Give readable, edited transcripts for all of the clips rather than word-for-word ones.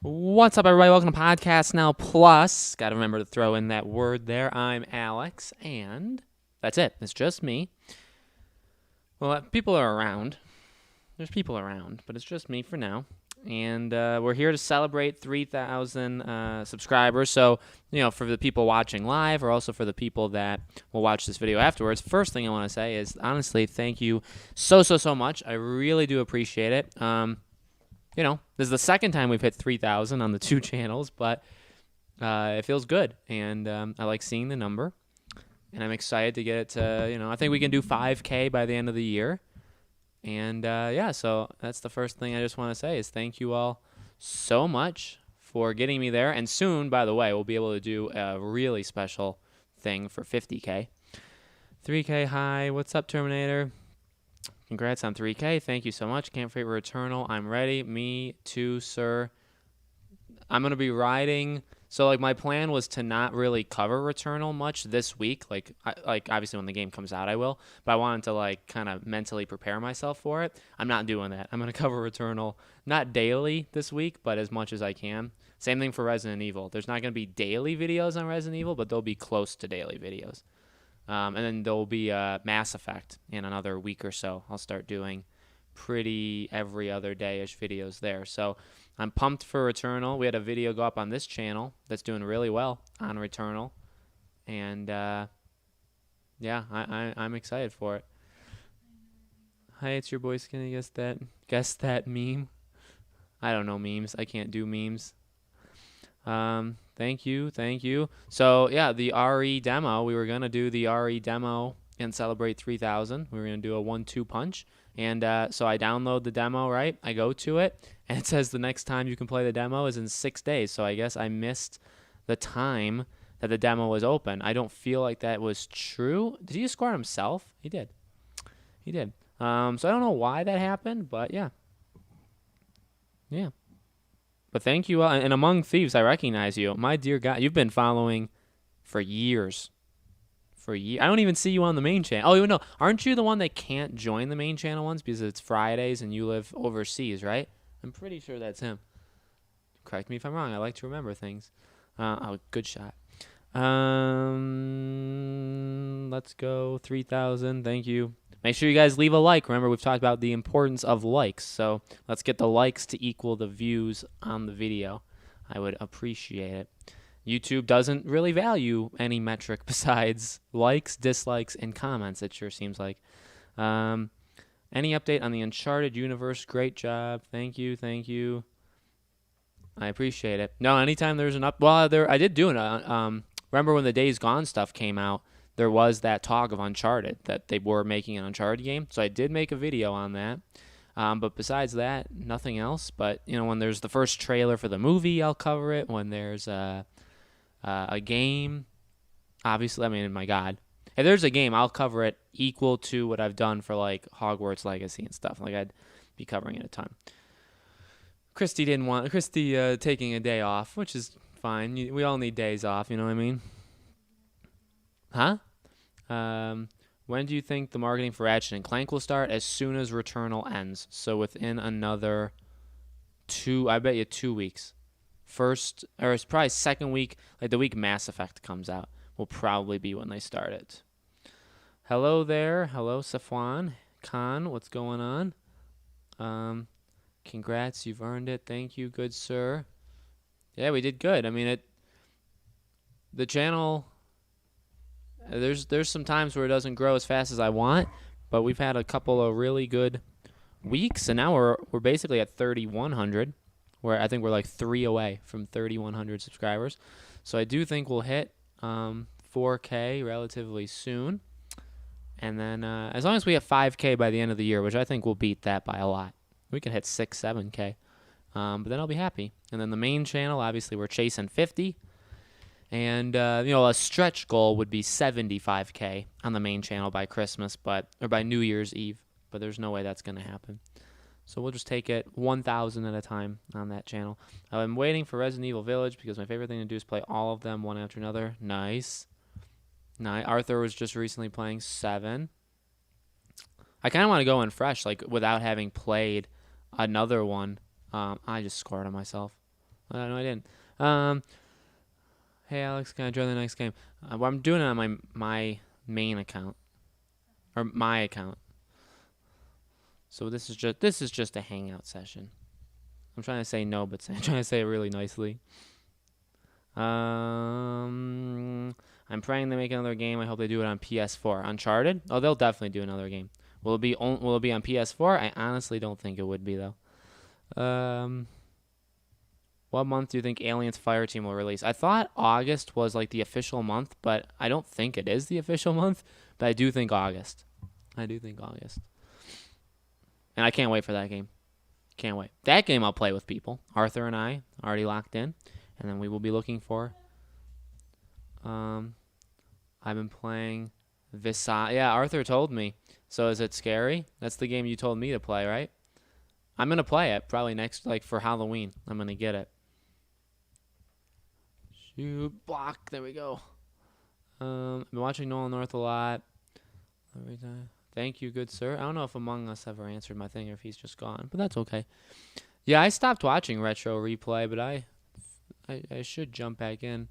What's up, everybody? Welcome to Podcast Now Plus. Got to remember to throw in that word there. I'm Alex, and that's it. It's just me. Well, people are around. There's people around, but it's just me for now. And we're here to celebrate 3,000 subscribers. So, for the people watching live or also for the people that will watch this video afterwards, first thing I want to say is, honestly, thank you so much. I really do appreciate it. This is the second time we've hit 3,000 on the two channels, but it feels good, and I like seeing the number, and I'm excited to get it to, I think we can do 5K by the end of the year, and so that's the first thing I just want to say is thank you all so much for getting me there, and soon, by the way, we'll be able to do a really special thing for 50K. 3K high, what's up, Terminator? Congrats on 3K. Thank you so much. Can't wait for Returnal. I'm ready. Me too, sir. I'm going to be riding. So, my plan was to not really cover Returnal much this week. Obviously, when the game comes out, I will. But I wanted to, kind of mentally prepare myself for it. I'm not doing that. I'm going to cover Returnal, not daily this week, but as much as I can. Same thing for Resident Evil. There's not going to be daily videos on Resident Evil, but they'll be close to daily videos. And then there'll be Mass Effect in another week or so. I'll start doing pretty every other day-ish videos there. So I'm pumped for Returnal. We had a video go up on this channel that's doing really well on Returnal. And, I'm excited for it. Hi, it's your boy Skinny. Guess that meme? I don't know memes. I can't do memes. Thank you. So, yeah, the RE demo, we were going to do the RE demo and celebrate 3,000. We were going to do a 1-2 punch. And so I download the demo, right? I go to it, and it says the next time you can play the demo is in 6 days. So I guess I missed the time that the demo was open. I don't feel like that was true. Did he score himself? He did. So I don't know why that happened, but yeah. But thank you all. And among thieves, I recognize you. My dear God, you've been following for years. I don't even see you on the main channel. Oh, no. Aren't you the one that can't join the main channel ones because it's Fridays and you live overseas, right? I'm pretty sure that's him. Correct me if I'm wrong. I like to remember things. Good shot. Let's go. 3,000. Thank you. Make sure you guys leave a like. Remember, we've talked about the importance of likes. So let's get the likes to equal the views on the video. I would appreciate it. YouTube doesn't really value any metric besides likes, dislikes, and comments, it sure seems like. Any update on the Uncharted universe? Great job. Thank you. I appreciate it. No, anytime there's an I did do it. Remember when the Days Gone stuff came out? There was that talk of Uncharted, that they were making an Uncharted game. So I did make a video on that. But besides that, nothing else. But, when there's the first trailer for the movie, I'll cover it. When there's a game, obviously, my God. If there's a game, I'll cover it equal to what I've done for, Hogwarts Legacy and stuff. I'd be covering it a ton. Christy taking a day off, which is fine. We all need days off, you know what I mean? Huh? When do you think the marketing for Ratchet and Clank will start? As soon as Returnal ends. So within another 2 weeks. First, or it's probably second week, the week Mass Effect comes out, will probably be when they start it. Hello there. Hello, Safwan. Khan, what's going on? Congrats, you've earned it. Thank you, good sir. Yeah, we did good. The channel... There's some times where it doesn't grow as fast as I want, but we've had a couple of really good weeks, and now we're basically at 3,100, where I think we're 3 away from 3,100 subscribers. So I do think we'll hit 4K relatively soon, and then as long as we have 5K by the end of the year, which I think we'll beat that by a lot, we can hit 7K, but then I'll be happy. And then the main channel, obviously, we're chasing 50. And, a stretch goal would be 75K on the main channel by Christmas, or by New Year's Eve. But there's no way that's going to happen. So we'll just take it 1,000 at a time on that channel. I'm waiting for Resident Evil Village because my favorite thing to do is play all of them one after another. Nice. Arthur was just recently playing 7. I kind of want to go in fresh, without having played another one. I just scored on myself. No, I didn't. Hey Alex, can I join the next game? Well, I'm doing it on my main account or my account. So this is just a hangout session. I'm trying to say no, but I'm trying to say it really nicely. I'm praying they make another game. I hope they do it on PS4. Uncharted? Oh, they'll definitely do another game. Will it be on PS4? I honestly don't think it would be though. What month do you think Aliens Fireteam will release? I thought August was like the official month, but I don't think it is the official month. But I do think August. And I can't wait for that game. Can't wait. That game I'll play with people. Arthur and I already locked in. And then we will be looking for. I've been playing Visage. Yeah, Arthur told me. So is it scary? That's the game you told me to play, right? I'm going to play it probably next, like for Halloween. I'm going to get it. Shoot, block. There we go. I've been watching Nolan North a lot. Every time. Thank you, good sir. I don't know if Among Us ever answered my thing or if he's just gone, but that's okay. Yeah, I stopped watching Retro Replay, but I should jump back in.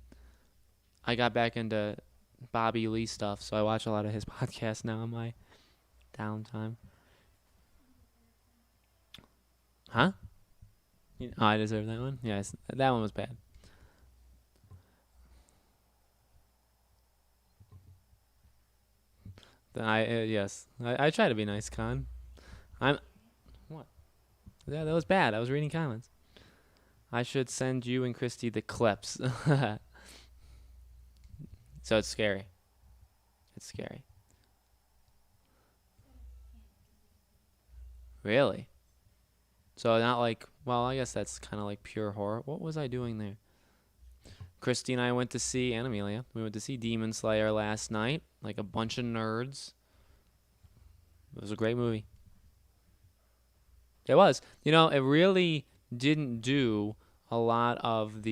I got back into Bobby Lee stuff, so I watch a lot of his podcasts now on my downtime. Huh? Oh, I deserve that one? Yes, that one was bad. Yes, I try to be nice, Con. What? Yeah, that was bad. I was reading comments. I should send you and Christy the clips. So it's scary. It's scary. Really? So not like, well, I guess that's kind of like pure horror. What was I doing there? Christy and I went to see, and Amelia, we went to see Demon Slayer last night, like a bunch of nerds. It was a great movie. It was. You know, it really didn't do a lot of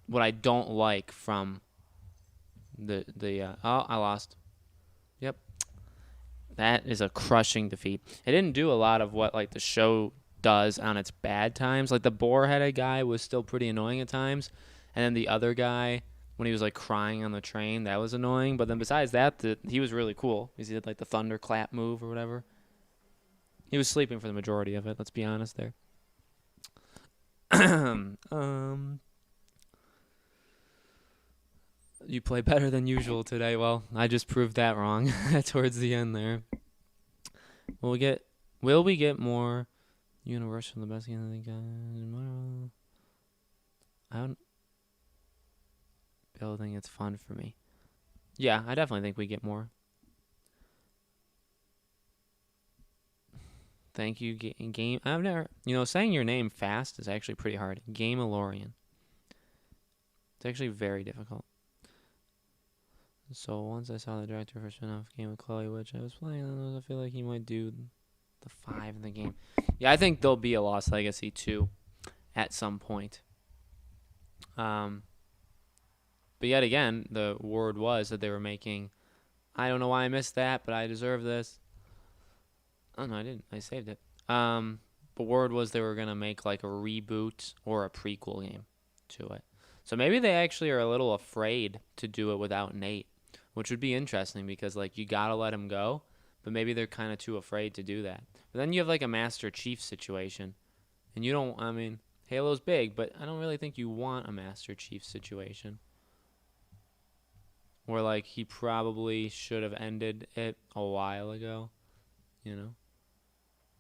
what I don't like from oh, I lost. Yep. That is a crushing defeat. It didn't do a lot of what like the show does on its bad times. Like the boar-headed guy was still pretty annoying at times. And then the other guy, when he was like crying on the train, that was annoying. But then besides that, he was really cool. He did like the thunderclap move or whatever. He was sleeping for the majority of it. Let's be honest there. You play better than usual today. Well, I just proved that wrong towards the end there. Will we get more Universal the best game of the game? I don't building. It's fun for me. Yeah, I definitely think we get more. Thank you, game. I've never, saying your name fast is actually pretty hard. Gamealorian. It's actually very difficult. So once I saw the director for spin-off game with Chloe, which I was playing, I feel like he might do the 5 in the game. Yeah, I think there'll be a Lost Legacy 2 at some point. But yet again, the word was that they were making. I don't know why I missed that, but I deserve this. Oh no, I didn't. I saved it. But word was they were gonna make like a reboot or a prequel game to it. So maybe they actually are a little afraid to do it without Nate, which would be interesting because like you gotta let him go, but maybe they're kind of too afraid to do that. But then you have like a Master Chief situation, and you don't. I mean, Halo's big, but I don't really think you want a Master Chief situation. Where like he probably should have ended it a while ago, Is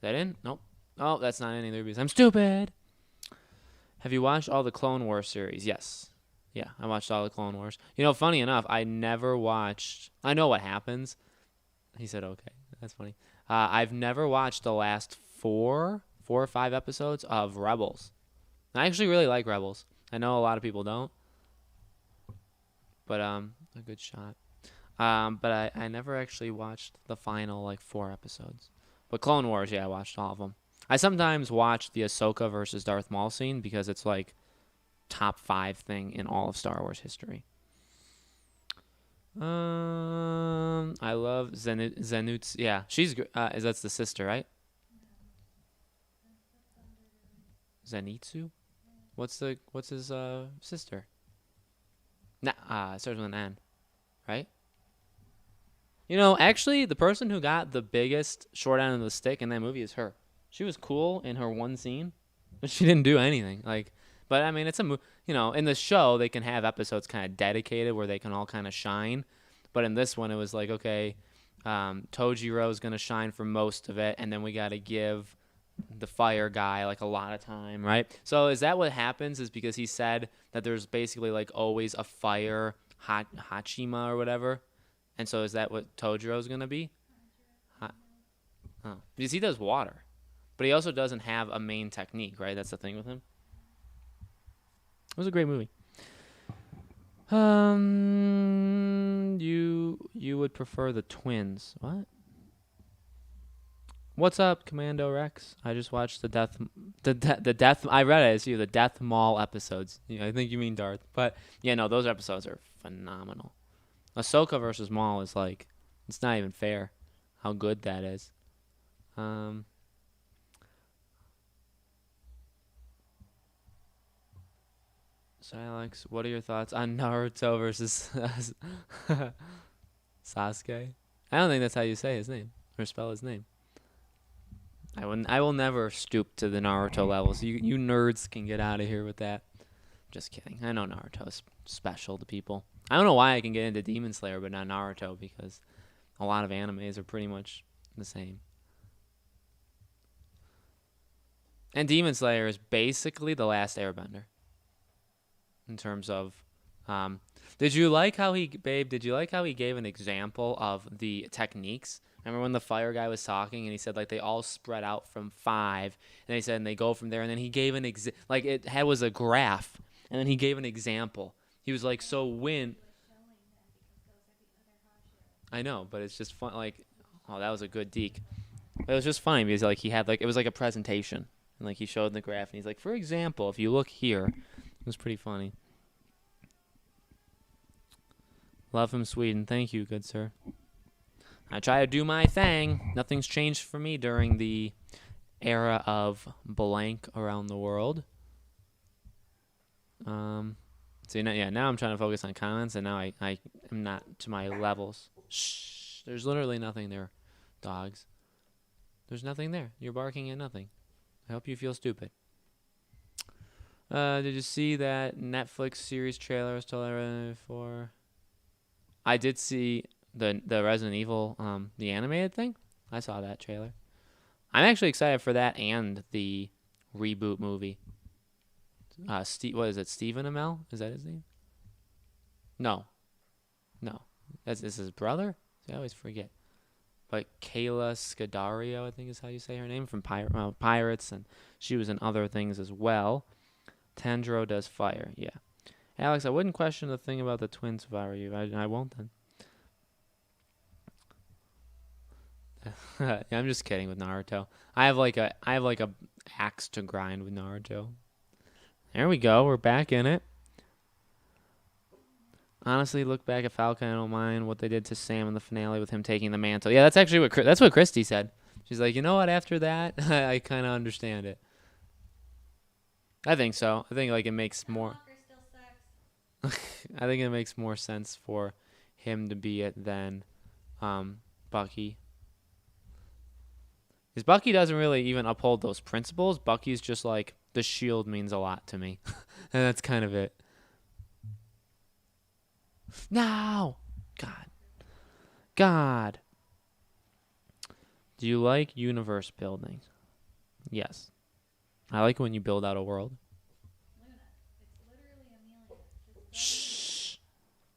that in? Nope. Oh, that's not in either because I'm stupid. Have you watched all the Clone Wars series? Yes. Yeah, I watched all the Clone Wars. Funny enough, I never watched. I know what happens. He said, okay. That's funny. I've never watched the last 4 or 5 episodes of Rebels. I actually really like Rebels. I know a lot of people don't. But a good shot. But I never actually watched the final like 4 episodes. But Clone Wars, yeah, I watched all of them. I sometimes watch the Ahsoka versus Darth Maul scene because it's like top 5 thing in all of Star Wars history. I love Zenitsu. Yeah, she's that's the sister, right? Zenitsu? What's his sister? Nah, it starts with an N, right? You know, actually, the person who got the biggest short end of the stick in that movie is her. She was cool in her one scene, but she didn't do anything. Like, but I mean, you know, in the show they can have episodes kind of dedicated where they can all kind of shine, but in this one it was like, okay, Tojiro's gonna shine for most of it, and then we got to give the fire guy like a lot of time, right? So is that what happens? Is because he said that there's basically like always a fire Hachima or whatever, and so is that what Tojiro's gonna be? Oh, because he does water, but he also doesn't have a main technique, right? That's the thing with him. It was a great movie. You would prefer the twins? What? What's up, Commando Rex? I just watched the death. I read it as you the Death Mall episodes. Yeah, I think you mean Darth, but yeah, no, those episodes are phenomenal. Ahsoka versus Maul is like, it's not even fair, how good that is. Um, so Alex, what are your thoughts on Naruto versus Sasuke? I don't think that's how you say his name or spell his name. I will never stoop to the Naruto levels. You nerds can get out of here with that. Just kidding. I know Naruto's special to people. I don't know why I can get into Demon Slayer but not Naruto, because a lot of animes are pretty much the same. And Demon Slayer is basically the last Airbender in terms of. Did you like how he gave an example of the techniques? Remember when the fire guy was talking and he said like they all spread out from 5, and he said and they go from there, and then he gave an like was a graph, and then he gave an example. He was like, so when. I know, but it's just fun. Like, oh, that was a good deke. But it was just funny because like he had like it was like a presentation, and like he showed the graph, and he's like, for example, if you look here, it was pretty funny. Love from Sweden. Thank you, good sir. I try to do my thing. Nothing's changed for me during the era of blank around the world. So now I'm trying to focus on comments, and now I am not to my levels. Shh. There's literally nothing there, dogs. There's nothing there. You're barking at nothing. I hope you feel stupid. Did you see that Netflix series trailer I was told everything before? I did see the Resident Evil the animated thing. I saw that trailer. I'm actually excited for that and the reboot movie. What is it? Stephen Amell? Is that his name? No. Is his brother? See, I always forget. But Kayla Scadario, I think is how you say her name, from Pirates, and she was in other things as well. Tanjiro does fire, yeah. Alex, I wouldn't question the thing about the twins if I were you. I won't then. Yeah, I'm just kidding with Naruto. I have like a axe to grind with Naruto. There we go. We're back in it. Honestly, look back at Falcon. I don't mind what they did to Sam in the finale with him taking the mantle. Yeah, that's actually what Christy said. She's like, you know what? After that, I kind of understand it. I think so. I think like it makes more. I think it makes more sense for him to be it than Bucky. Because Bucky doesn't really even uphold those principles. Bucky's just like, the shield means a lot to me. And that's kind of it. No! God. Do you like universe building? Yes. I like when you build out a world. Luna, it's literally Amelia. Shh.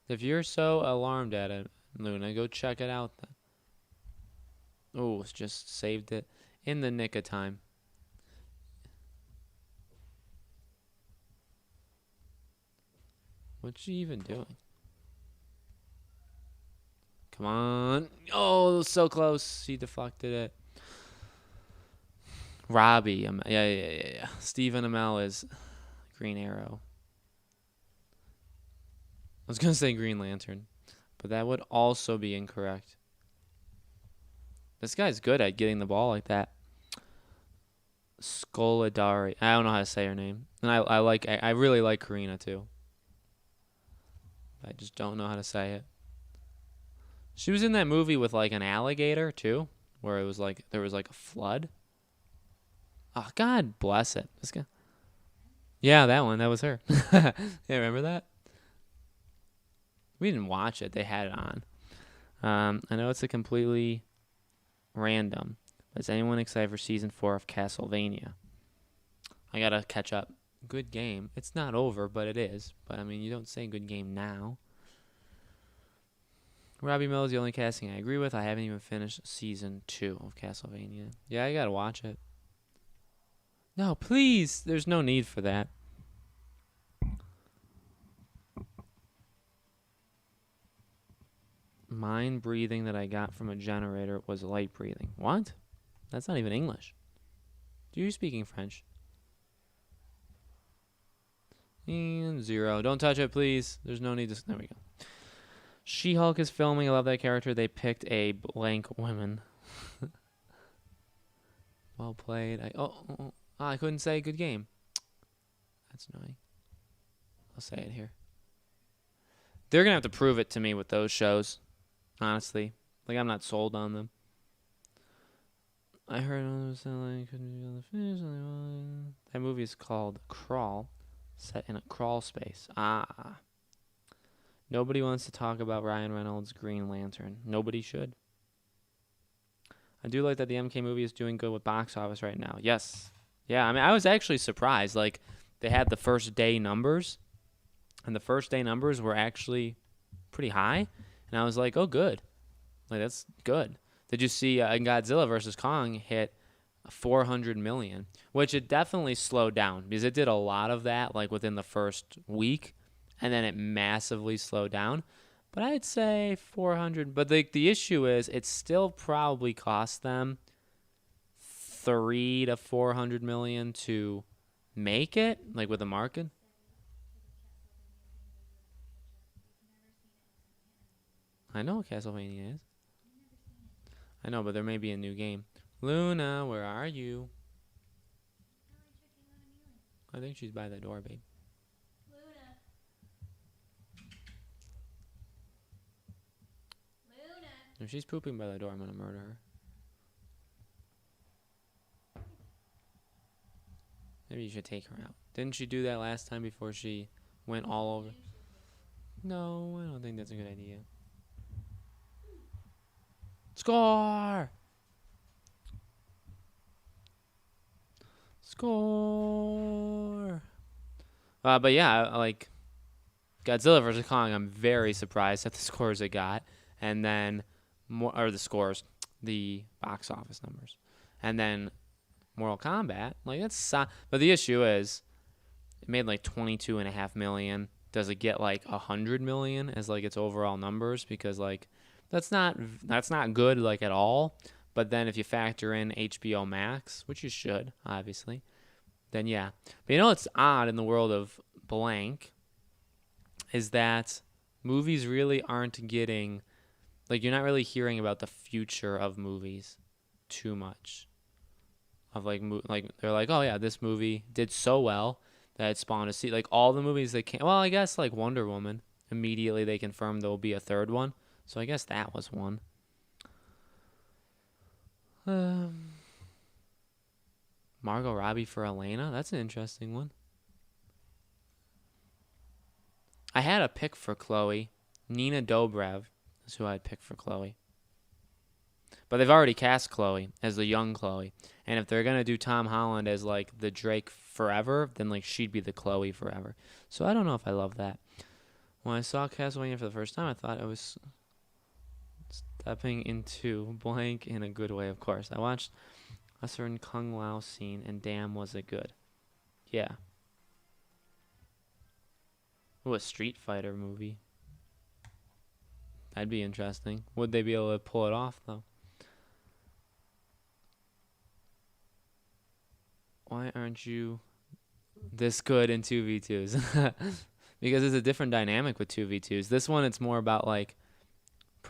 If you're so alarmed at it, Luna, go check it out then. Oh, just saved it in the nick of time. What's she even doing? Come on. Oh, so close. She deflected it. Robbie. Yeah. Stephen Amell is Green Arrow. I was going to say Green Lantern, but that would also be incorrect. This guy's good at getting the ball like that. Skolodari. I don't know how to say her name. And I really like Karina too. I just don't know how to say it. She was in that movie with like an alligator too, where it was like there was like a flood. Oh, God bless it. This guy. Yeah, that one. That was her. Yeah, remember that? We didn't watch it. They had it on. I know it's a completely random. But is anyone excited for season 4 of Castlevania? I gotta catch up. Good game. It's not over, but it is. But I mean, you don't say good game now. Robbie Mills, the only casting I agree with. I haven't even finished season 2 of Castlevania. Yeah, I gotta watch it. No, please. There's no need for that. Mind breathing that I got from a generator was light breathing. What? That's not even English. Do you speaking French? And 0. Don't touch it, please. There's no need to. There we go. She-Hulk is filming. I love that character. They picked a blank woman. Well played. I couldn't say good game. That's annoying. I'll say it here. They're gonna have to prove it to me with those shows. Honestly, like I'm not sold on them. I heard like couldn't be on the finish line. That movie is called Crawl, set in a crawl space. Ah. Nobody wants to talk about Ryan Reynolds' Green Lantern. Nobody should. I do like that the MK movie is doing good with box office right now. Yes. Yeah, I mean, I was actually surprised. Like, they had the first day numbers, and the first day numbers were actually pretty high. And I was like, oh, good. Like, that's good. Did you see Godzilla vs. Kong hit 400 million, which it definitely slowed down because it did a lot of that, like, within the first week, and then it massively slowed down. But I'd say 400. But the issue is it still probably cost them 300 to 400 million to make it, like with the market. I know what Castlevania is. I know, but there may be a new game. Luna, where are you? I think she's by the door, babe. If she's pooping by the door, I'm going to murder her. Maybe you should take her out. Didn't she do that last time before she went all over? No, I don't think that's a good idea. Score! Score! But yeah, like Godzilla vs. Kong, I'm very surprised at the scores it got. And then the box office numbers, and then Mortal Kombat, like that's but the issue is it made like 22.5 million. Does it get like 100 million as like its overall numbers? Because like that's not good like at all. But then if you factor in HBO Max, which you should obviously, then yeah. But you know what's odd in the world of blank is that movies really aren't getting. Like, you're not really hearing about the future of movies too much. Of, like, they're like, oh, yeah, this movie did so well that it spawned a sequel. Like, all the movies that came... Well, I guess, like, Wonder Woman. Immediately they confirmed there will be a third one. So I guess that was one. Margot Robbie for Elena? That's an interesting one. I had a pick for Chloe. Nina Dobrev. That's who I'd pick for Chloe. But they've already cast Chloe as the young Chloe. And if they're going to do Tom Holland as, like, the Drake forever, then, like, she'd be the Chloe forever. So I don't know if I love that. When I saw Castlevania for the first time, I thought I was stepping into blank in a good way, of course. I watched a certain Kung Lao scene, and damn, was it good. Yeah. Ooh, a Street Fighter movie. That'd be interesting. Would they be able to pull it off, though? Why aren't you this good in 2v2s? Because it's a different dynamic with 2v2s. This one, it's more about, like...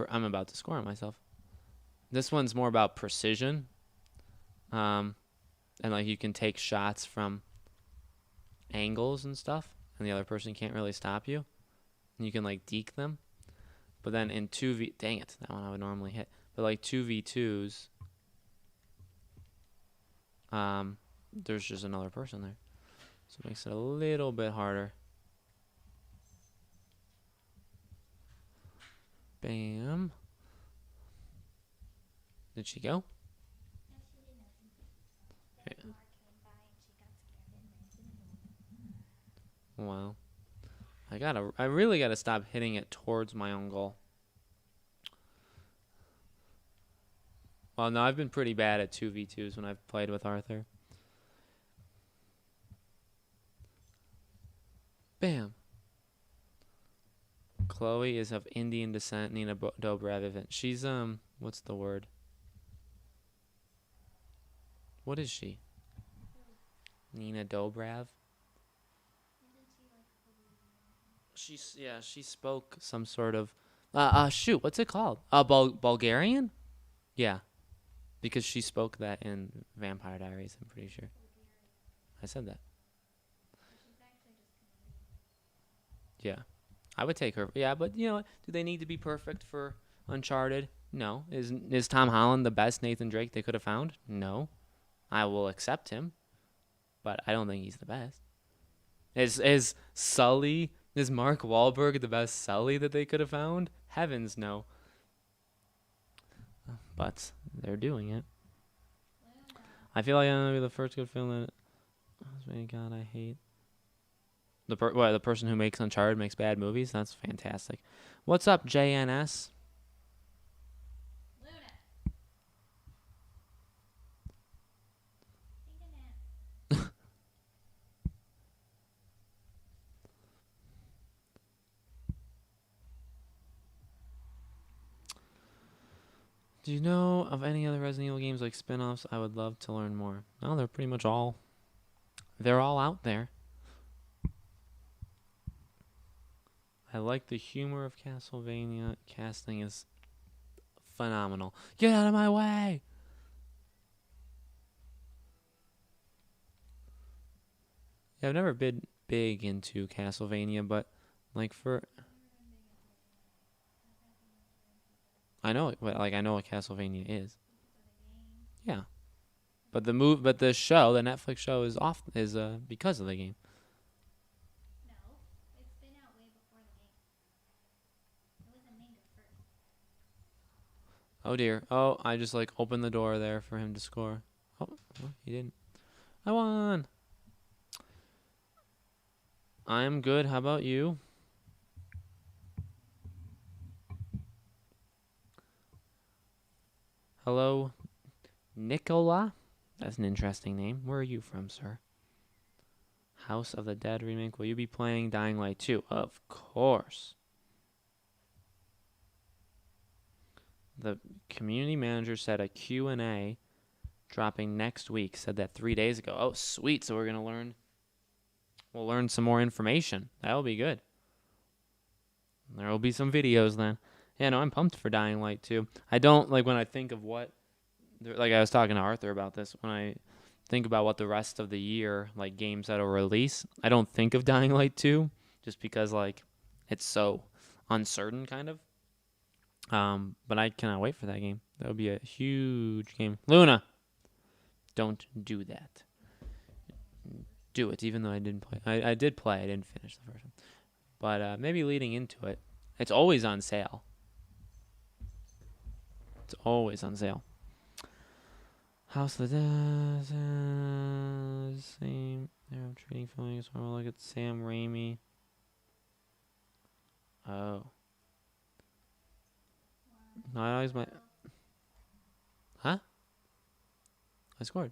I'm about to score on myself. This one's more about precision. and like you can take shots from angles and stuff, and the other person can't really stop you. And you can like deke them. But then in 2v, dang it, that one I would normally hit. But like 2v2s, there's just another person there, so it makes it a little bit harder. Bam. Did she go? No, she didn't. That car came by and she got scared and ran to the door. Wow. I really gotta stop hitting it towards my own goal. Well, no, I've been pretty bad at 2v2s when I've played with Arthur. Bam. Chloe is of Indian descent. Nina Dobrev. She's what's the word? What is she? Nina Dobrev. Isn't she like Korean? She spoke some sort of shoot, what's it called? Bulgarian? Yeah. Because she spoke that in Vampire Diaries, I'm pretty sure. I said that. She's actually just Canadian. Yeah. I would take her. Yeah, but you know what? Do they need to be perfect for Uncharted? No. Is Tom Holland the best Nathan Drake they could have found? No. I will accept him, but I don't think he's the best. Is Mark Wahlberg the best Sully that they could have found? Heavens no. But they're doing it. Luna. I feel like I'm gonna be the first good film that. Oh, God, I hate the person who makes Uncharted makes bad movies. That's fantastic. What's up, JNS? Luna. Take a nap. Do you know of any other Resident Evil games like spin-offs? I would love to learn more. No, they're pretty much all. They're all out there. I like the humor of Castlevania. Casting is phenomenal. Get out of my way! Yeah, I've never been big into Castlevania, but like I know what Castlevania is. Yeah, but the Netflix show is because of the game. No, it's been out way before the game. It wasn't named at first. Oh dear. Oh, I just like opened the door there for him to score. Oh, well, he didn't. I won. I'm good. How about you? Hello, Nicola. That's an interesting name. Where are you from, sir? House of the Dead remake. Will you be playing Dying Light 2? Of course. The community manager said a Q&A dropping next week. Said that 3 days ago. Oh, sweet. So we'll learn some more information. That'll be good. There will be some videos then. Yeah, no, I'm pumped for Dying Light 2. I don't, like, when I think of like I was talking to Arthur about this, when I think about what the rest of the year, like, games that'll release, I don't think of Dying Light 2, just because, like, it's so uncertain, kind of. But I cannot wait for that game. That would be a huge game. Luna, don't do that. Do it, even though I didn't play. I did play. I didn't finish the first one. But maybe leading into it, it's always on sale. It's always on sale. House of the Dead, same. They're trading filming. So I'll look at Sam Raimi. Oh. No, I always my. Huh? I scored.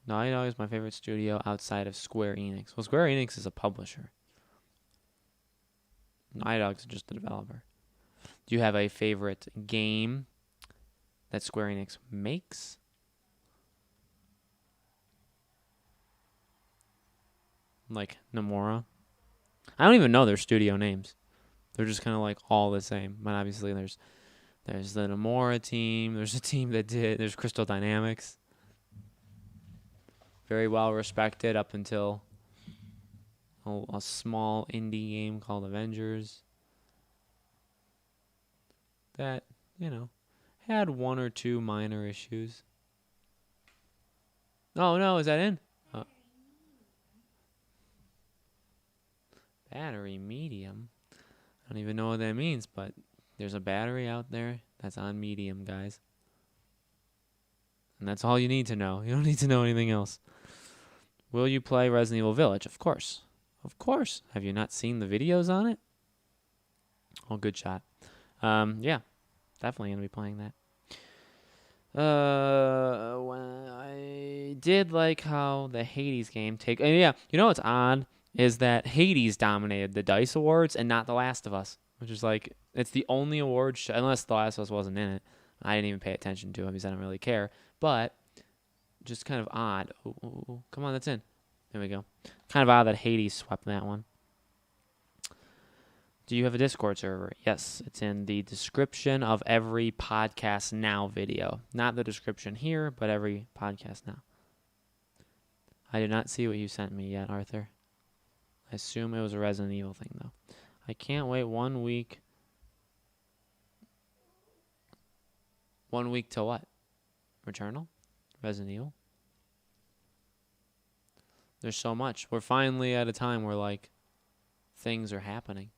Naughty Dog is my favorite studio outside of Square Enix. Well, Square Enix is a publisher. Naughty Dog's just a developer. Do you have a favorite game that Square Enix makes? Like Nomura? I don't even know their studio names. They're just kind of like all the same. But obviously there's the Nomura team. There's a team there's Crystal Dynamics. very well respected up until a small indie game called Avengers that, had one or two minor issues. Oh, no, is that in? Battery medium? I don't even know what that means, but there's a battery out there that's on medium, guys. And that's all you need to know. You don't need to know anything else. Will you play Resident Evil Village? Of course. Of course. Have you not seen the videos on it? Oh, good shot. Yeah, definitely going to be playing that. I did like how the Hades game yeah, you know what's odd is that Hades dominated the DICE Awards and not The Last of Us, which is like, it's the only award unless The Last of Us wasn't in it. I didn't even pay attention to it because I don't really care. But just kind of odd. Ooh, come on, that's in. There we go. Kind of odd that Hades swept that one. Do you have a Discord server? Yes, it's in the description of every Podcast Now video. Not the description here, but every Podcast Now. I did not see what you sent me yet, Arthur. I assume it was a Resident Evil thing, though. I can't wait 1 week. 1 week till what? Returnal? Resident Evil? There's so much. We're finally at a time where, like, things are happening.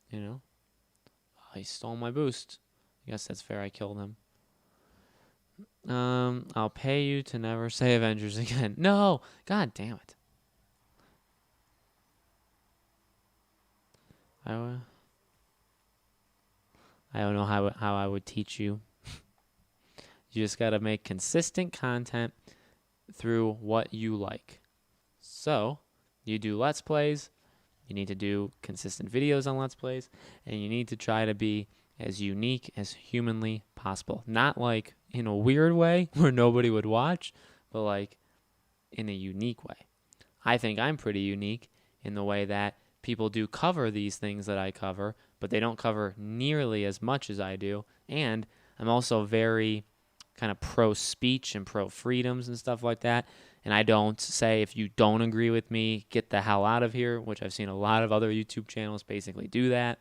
You know? Oh, he stole my boost. I guess that's fair. I killed him. I'll pay you to never say Avengers again. No! God damn it. I don't know how I would teach you. You just got to make consistent content through what you like. So, you do Let's Plays. You need to do consistent videos on Let's Plays. And you need to try to be as unique as humanly possible. Not like in a weird way where nobody would watch, but like in a unique way. I think I'm pretty unique in the way that people do cover these things that I cover, but they don't cover nearly as much as I do. And I'm also very kind of pro-speech and pro-freedoms and stuff like that. And I don't say, if you don't agree with me, get the hell out of here, which I've seen a lot of other YouTube channels basically do that.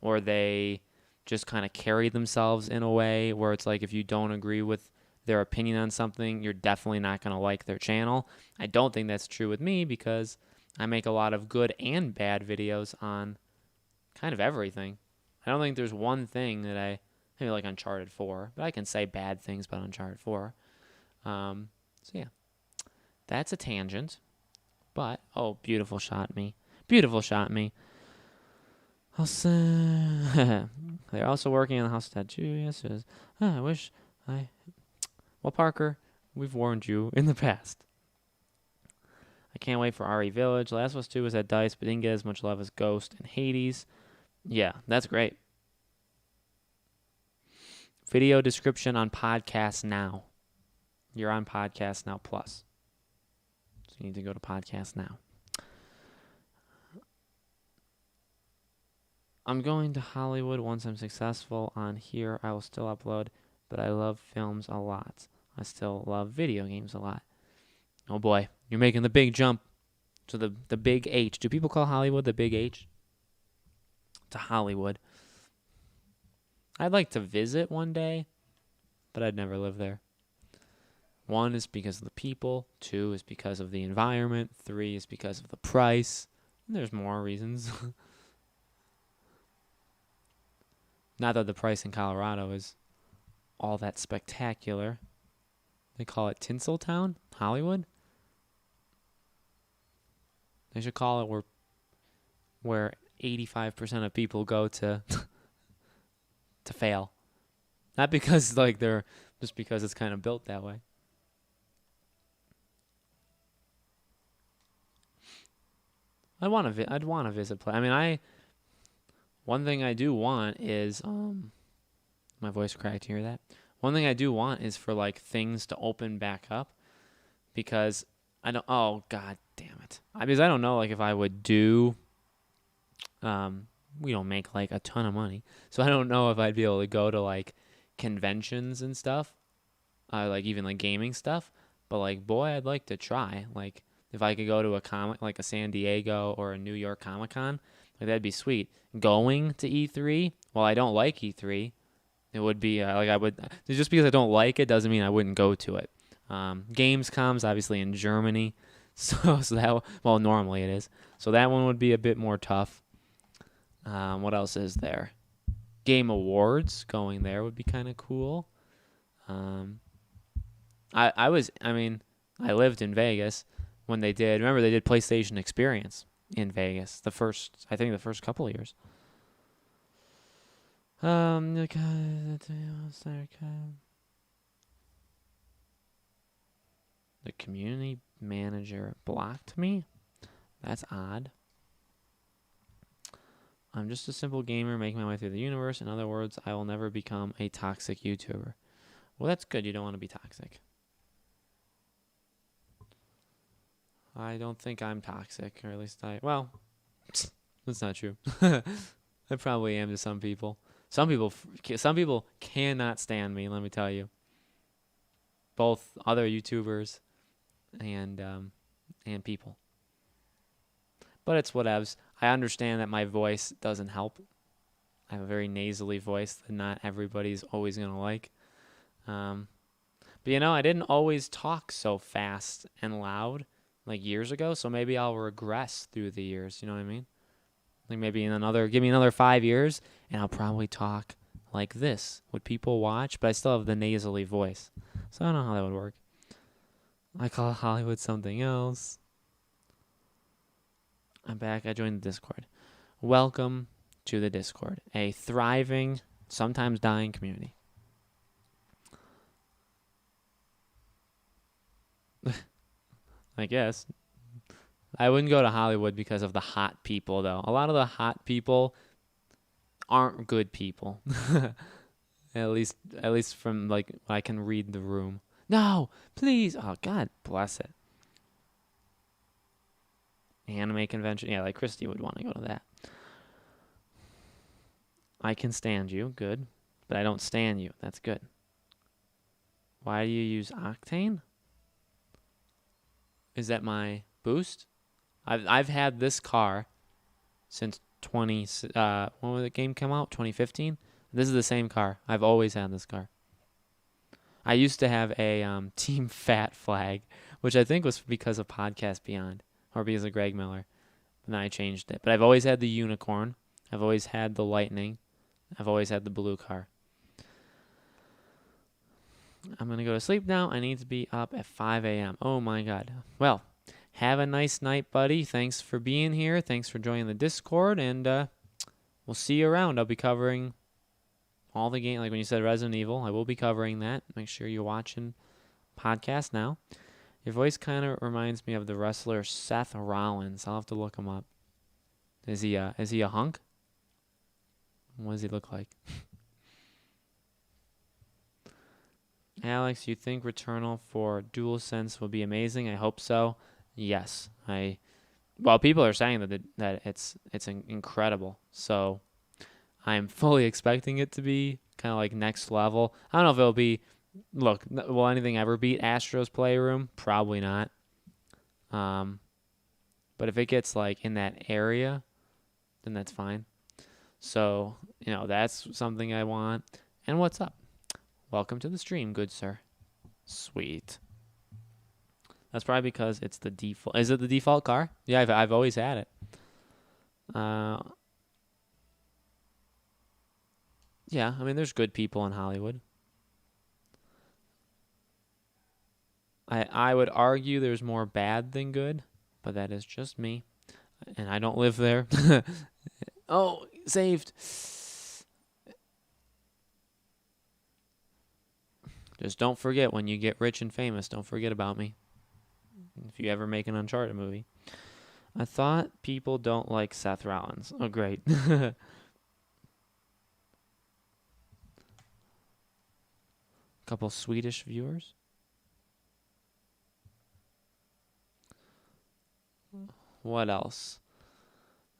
Or they just kind of carry themselves in a way where it's like, if you don't agree with their opinion on something, you're definitely not going to like their channel. I don't think that's true with me because I make a lot of good and bad videos on kind of everything. I don't think there's one thing that maybe like Uncharted 4, but I can say bad things about Uncharted 4. So yeah, that's a tangent. But, oh, beautiful shot me. Beautiful shot me. They're also working on the house tattoo. Yes, it is. I wish Well, Parker, we've warned you in the past. I can't wait for RE Village. Last of Us 2 was at DICE, but didn't get as much love as Ghost and Hades. Yeah, that's great. Video description on Podcast Now. You're on Podcast Now Plus. So you need to go to Podcast Now. I'm going to Hollywood once I'm successful. On here, I will still upload, but I love films a lot. I still love video games a lot. Oh boy, you're making the big jump to the big H. Do people call Hollywood the big H? To Hollywood. I'd like to visit one day, but I'd never live there. 1 is because of the people. 2 is because of the environment. 3 is because of the price. And there's more reasons. Not that the price in Colorado is all that spectacular. They call it Tinseltown, Hollywood. They should call it where 85% of people go to to fail. Not because just because it's kind of built that way. I'd want to visit. I mean, one thing I do want is my voice cracked. Hear that? One thing I do want is for like things to open back up, because I don't. Oh God damn it! Because I don't know like if I would do. We don't make like a ton of money, so I don't know if I'd be able to go to like conventions and stuff, like even like gaming stuff. But like, boy, I'd like to try. Like, if I could go to a comic like a San Diego or a New York Comic Con, like that'd be sweet. Going to E3, well, I don't like E3. It would be like I would just because I don't like it doesn't mean I wouldn't go to it. Gamescom's obviously in Germany, so that well normally it is. So that one would be a bit more tough. What else is there? Game Awards going there would be kind of cool. I lived in Vegas when they did. Remember they did PlayStation Experience in Vegas. I think the first couple of years. The community manager blocked me? That's odd. I'm just a simple gamer making my way through the universe. In other words, I will never become a toxic YouTuber. Well, that's good. You don't want to be toxic. I don't think I'm toxic, or at least well, that's not true. I probably am to some people. Some people cannot stand me, let me tell you. Both other YouTubers and people. But it's whatevs. I understand that my voice doesn't help. I have a very nasally voice that not everybody's always going to like. But I didn't always talk so fast and loud like years ago, so maybe I'll regress through the years, you know what I mean? Like maybe give me another 5 years and I'll probably talk like this. Would people watch? But I still have the nasally voice. So I don't know how that would work. I call Hollywood something else. I'm back. I joined the Discord. Welcome to the Discord, a thriving, sometimes dying community. I guess. I wouldn't go to Hollywood because of the hot people, though. A lot of the hot people aren't good people. At least from like I can read the room. No, please. Oh God, bless it. Anime convention. Yeah, like Christy would want to go to that. I can stand you. Good. But I don't stand you. That's good. Why do you use Octane? Is that my boost? I've had this car since when the game come out? 2015? This is the same car. I've always had this car. I used to have a Team Fat flag, which I think was because of Podcast Beyond or because of Greg Miller. And then I changed it. But I've always had the Unicorn. I've always had the Lightning. I've always had the blue car. I'm going to go to sleep now. I need to be up at 5 a.m. Oh, my God. Well, have a nice night, buddy. Thanks for being here. Thanks for joining the Discord. And we'll see you around. I'll be covering all the game. Like when you said Resident Evil, I will be covering that. Make sure you're watching podcast now. Your voice kind of reminds me of the wrestler Seth Rollins. I'll have to look him up. Is he a hunk? What does he look like? Alex, you think Returnal for DualSense will be amazing? I hope so. Yes. People are saying that it's incredible. So I'm fully expecting it to be kind of like next level. I don't know if it'll be. Look, will anything ever beat Astro's Playroom? Probably not. But if it gets like in that area, then that's fine. So, that's something I want. And what's up? Welcome to the stream, good sir. Sweet. That's probably because it's the default. Is it the default car? Yeah, I've always had it. Yeah, I mean, there's good people in Hollywood. I would argue there's more bad than good, but that is just me. And I don't live there. Oh, saved. Just don't forget when you get rich and famous, don't forget about me. If you ever make an Uncharted movie. I thought people don't like Seth Rollins. Oh, great. Couple Swedish viewers. What else?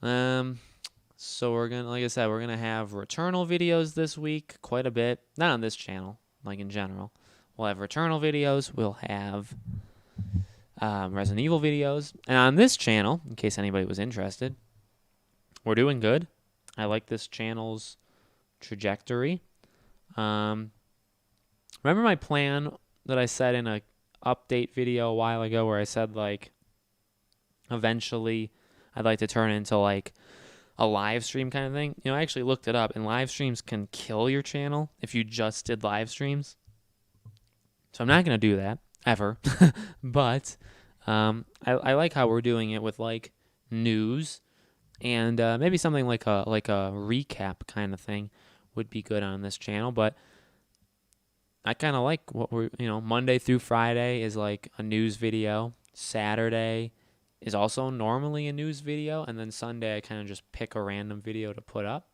So we're gonna, like I said, we're gonna have Returnal videos this week, quite a bit. Not on this channel, like in general. We'll have Returnal videos. We'll have Resident Evil videos. And on this channel, in case anybody was interested, we're doing good. I like this channel's trajectory. Remember my plan that I said in a update video a while ago where I said, like, eventually I'd like to turn it into, like, a live stream kind of thing? You know, I actually looked it up, and live streams can kill your channel if you just did live streams. So I'm not going to do that, ever. But I like how we're doing it with, like, news, and maybe something like a recap kind of thing would be good on this channel. But I kind of like what we're, Monday through Friday is like a news video. Saturday is also normally a news video. And then Sunday, I kind of just pick a random video to put up.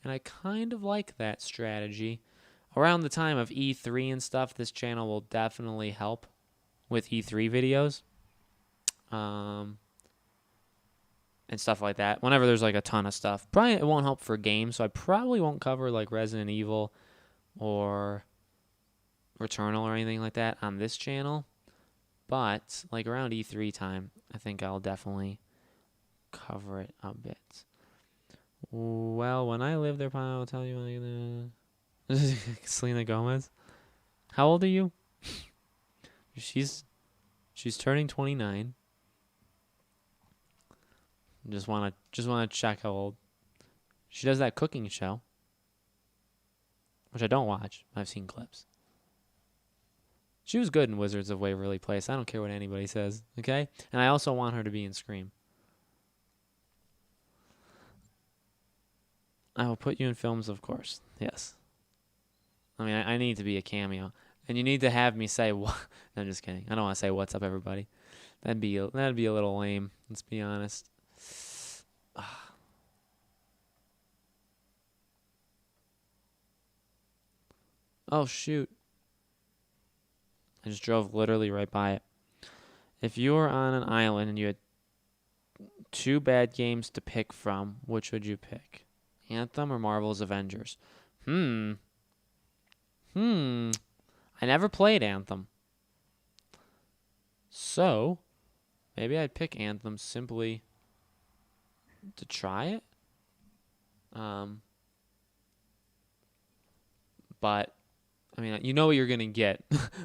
And I kind of like that strategy. Around the time of E3 and stuff, this channel will definitely help with E3 videos. And stuff like that. Whenever there's like a ton of stuff. Probably it won't help for games, so I probably won't cover like Resident Evil or Returnal or anything like that on this channel. But like around E3 time, I think I'll definitely cover it a bit. Well, when I live there, probably I'll tell you. Selena Gomez. How old are you? She's turning 29. Just wanna check how old. She does that cooking show, which I don't watch. I've seen clips. She was good in Wizards of Waverly Place. I don't care what anybody says, okay? And I also want her to be in Scream. I will put you in films, of course. Yes. I mean, I need to be a cameo. And you need to have me say what. No, I'm just kidding. I don't want to say what's up, everybody. That'd be a little lame. Let's be honest. Oh, shoot. I just drove literally right by it. If you were on an island and you had 2 bad games to pick from, which would you pick? Anthem or Marvel's Avengers? I never played Anthem. So, maybe I'd pick Anthem simply to try it. But I mean, you know what you're going to get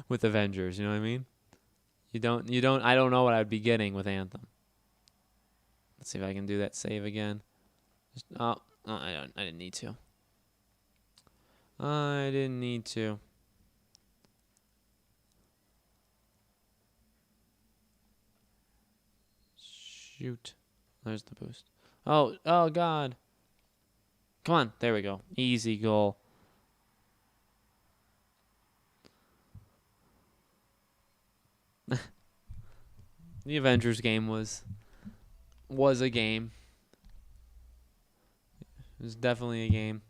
with Avengers, you know what I mean? I don't know what I'd be getting with Anthem. Let's see if I can do that save again. I didn't need to. I didn't need to. Shoot. There's the boost. Oh God. Come on. There we go. Easy goal. The Avengers game was a game. It was definitely a game.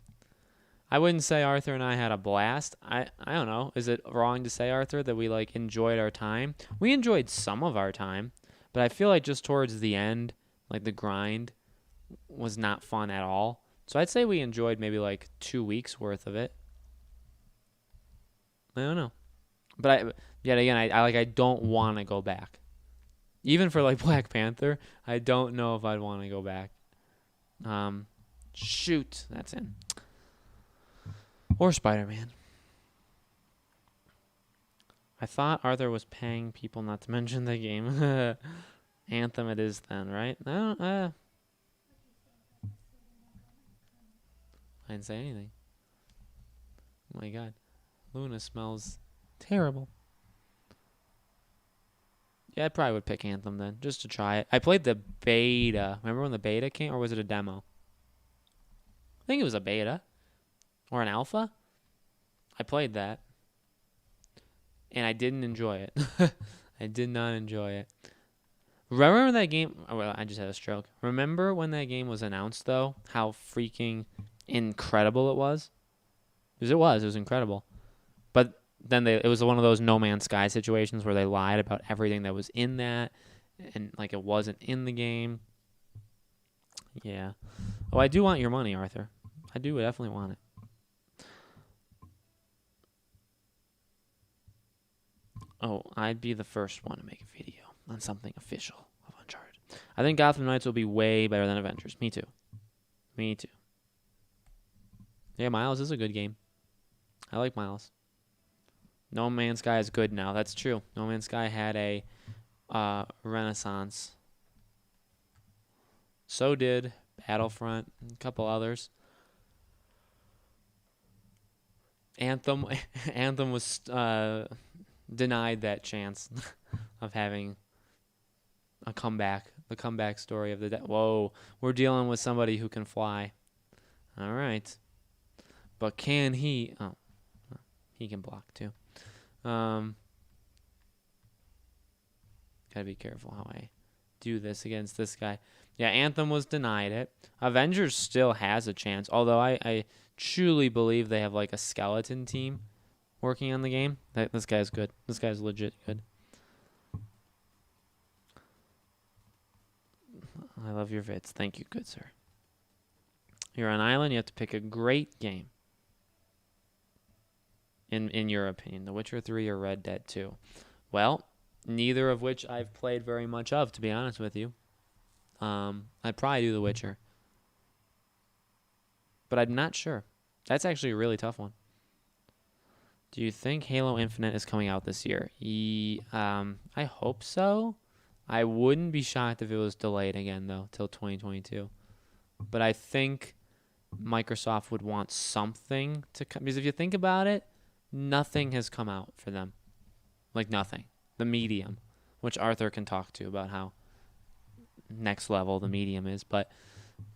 I wouldn't say Arthur and I had a blast. I don't know. Is it wrong to say, Arthur, that we like enjoyed our time? We enjoyed some of our time, but I feel like just towards the end, like the grind was not fun at all. So I'd say we enjoyed maybe like 2 weeks worth of it. I don't know. But yet again, I don't want to go back. Even for like Black Panther, I don't know if I'd want to go back. Shoot, that's in. Or Spider-Man. I thought Arthur was paying people not to mention the game. Anthem it is then, right? I didn't say anything. Oh my God. Luna smells terrible. Yeah, I probably would pick Anthem then, just to try it. I played the beta. Remember when the beta came, or was it a demo? I think it was a beta. Or an alpha? I played that. And I didn't enjoy it. I did not enjoy it. Remember that game? Oh, well, I just had a stroke. Remember when that game was announced, though? How freaking incredible it was? Because it was incredible. But then it was one of those No Man's Sky situations where they lied about everything that was in that. And, like, it wasn't in the game. Yeah. Oh, I do want your money, Arthur. I do definitely want it. Oh, I'd be the first one to make a video. on something official of Uncharted. I think Gotham Knights will be way better than Avengers. Me too. Me too. Yeah, Miles is a good game. I like Miles. No Man's Sky is good now. That's true. No Man's Sky had a renaissance. So did Battlefront and a couple others. Anthem was denied that chance of having a comeback. The comeback story of the whoa, we're dealing with somebody who can fly. All right. But can he? Oh, he can block too. Gotta be careful how I do this against this guy. Yeah, Anthem was denied it. Avengers still has a chance, although I truly believe they have like a skeleton team working on the game. This guy's good. This guy's legit good. I love your vids. Thank you, good sir. You're on island. You have to pick a great game. In your opinion, The Witcher 3 or Red Dead 2? Well, neither of which I've played very much of, to be honest with you. I'd probably do The Witcher. But I'm not sure. That's actually a really tough one. Do you think Halo Infinite is coming out this year? I hope so. I wouldn't be shocked if it was delayed again, though, till 2022. But I think Microsoft would want something to come. Because if you think about it, nothing has come out for them. Like nothing. The Medium, which Arthur can talk to about how next level the Medium is, but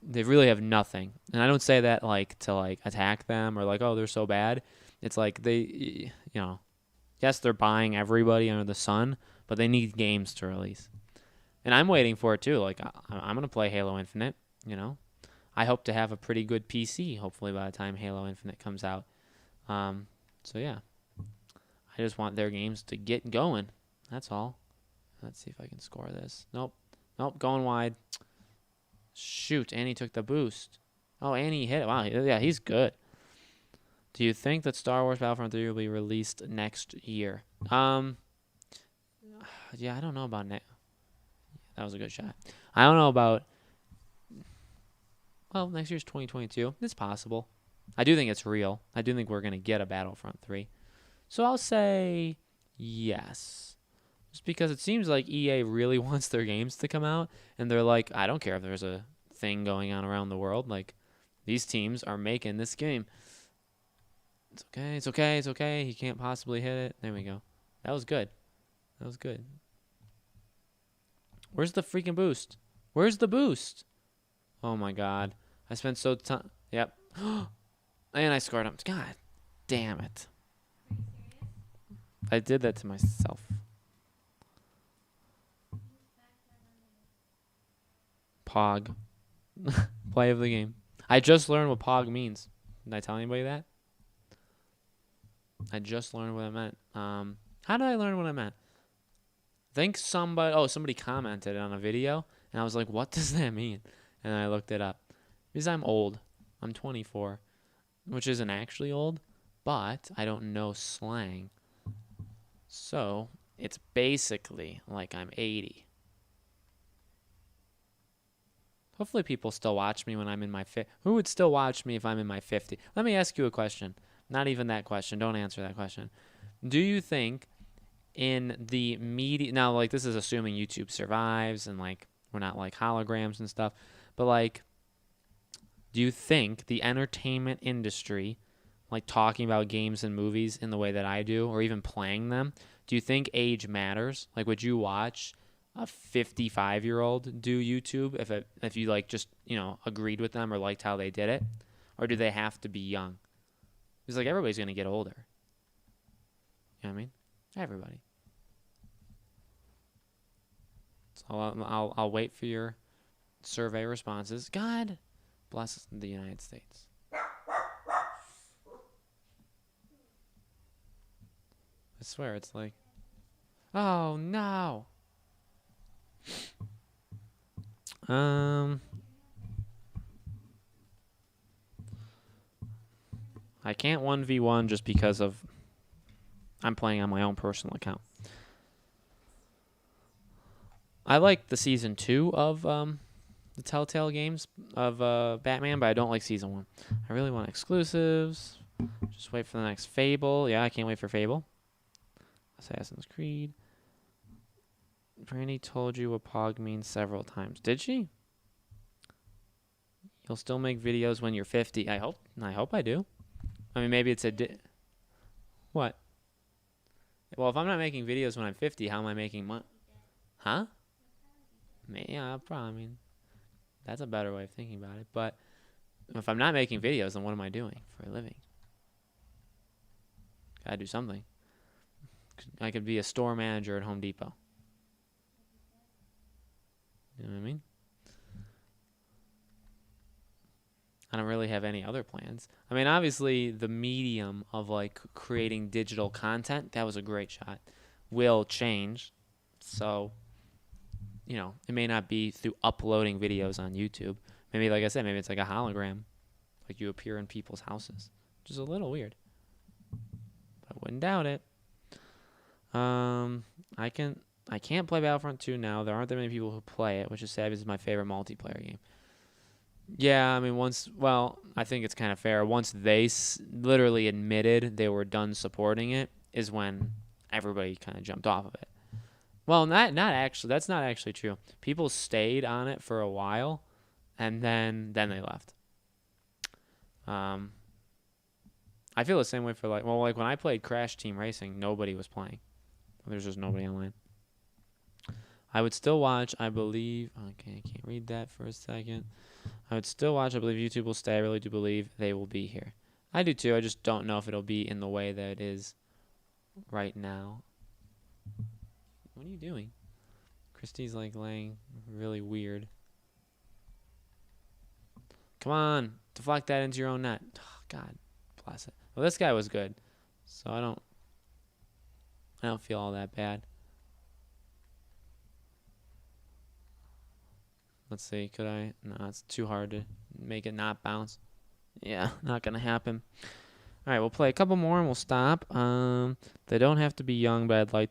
they really have nothing. And I don't say that like to like attack them or like, oh, they're so bad. It's like they, yes, they're buying everybody under the sun, but they need games to release. And I'm waiting for it too. Like I'm gonna play Halo Infinite. I hope to have a pretty good PC hopefully by the time Halo Infinite comes out. So yeah, I just want their games to get going. That's all. Let's see if I can score this. Nope, going wide. Shoot, Annie took the boost. Oh, Annie hit it. Wow, yeah, he's good. Do you think that Star Wars Battlefront 3 will be released next year? Yeah, I don't know about next. That was a good shot. I don't know about. Well, next year's 2022. It's possible. I do think it's real. I do think we're going to get a Battlefront 3. So I'll say yes. Just because it seems like EA really wants their games to come out. And they're like, I don't care if there's a thing going on around the world. Like, these teams are making this game. It's okay. It's okay. It's okay. He can't possibly hit it. There we go. That was good. That was good. Where's the freaking boost? Where's the boost? Oh, my God. I spent so time. Yep. And I scored him. God damn it. I did that to myself. Pog. Play of the game. I just learned what Pog means. Did I tell anybody that? I just learned what it meant. How did I learn what it meant? I think somebody commented on a video, and I was like, what does that mean? And I looked it up. Because I'm old. I'm 24. Which isn't actually old, but I don't know slang. So, it's basically like I'm 80. Hopefully people still watch me when I'm in my 50s. Who would still watch me if I'm in my 50s? Let me ask you a question. Not even that question. Don't answer that question. Do you think in the media... Now, like, this is assuming YouTube survives and, like, we're not, like, holograms and stuff. But, like, do you think the entertainment industry, like talking about games and movies in the way that I do, or even playing them, do you think age matters? Like, would you watch a 55-year-old do YouTube if you, like, just, agreed with them or liked how they did it? Or do they have to be young? Because, like, everybody's going to get older. You know what I mean? Everybody. So I'll wait for your survey responses. God bless the United States. I swear, it's like, oh no. I can't 1v1 just because of I'm playing on my own personal account. I like the season 2 of the Telltale games of Batman, but I don't like season 1. I really want exclusives. Just wait for the next Fable. Yeah, I can't wait for Fable. Assassin's Creed. Brandy told you what POG means several times. Did she? You'll still make videos when you're 50. I hope. I hope I do. I mean, maybe it's what? Well, if I'm not making videos when I'm 50, how am I making money? Huh? Yeah, probably. I mean, that's a better way of thinking about it. But if I'm not making videos, then what am I doing for a living? Gotta do something. I could be a store manager at Home Depot. You know what I mean? I don't really have any other plans. I mean, obviously, the medium of like creating digital content, that was a great shot, will change. So, you know, it may not be through uploading videos on YouTube. Maybe, like I said, maybe it's like a hologram. Like you appear in people's houses, which is a little weird. But I wouldn't doubt it. I can't play Battlefront 2 now. There aren't that many people who play it, which is sad because it's my favorite multiplayer game. Yeah, I mean, I think it's kind of fair. Once they literally admitted they were done supporting it, is when everybody kind of jumped off of it. Well, not actually. That's not actually true. People stayed on it for a while, and then they left. I feel the same way for like when I played Crash Team Racing, nobody was playing. There's just nobody online. I would still watch, I believe. Okay, I can't read that for a second. I would still watch. I believe YouTube will stay. I really do believe they will be here. I do too. I just don't know if it'll be in the way that it is right now. What are you doing? Christy's like laying really weird. Come on, deflect that into your own net. Oh, God bless it. Well, this guy was good, so I don't feel all that bad. Let's see, could I? No, it's too hard to make it not bounce. Yeah, not gonna happen. All right, we'll play a couple more and we'll stop. They don't have to be young, but I'd like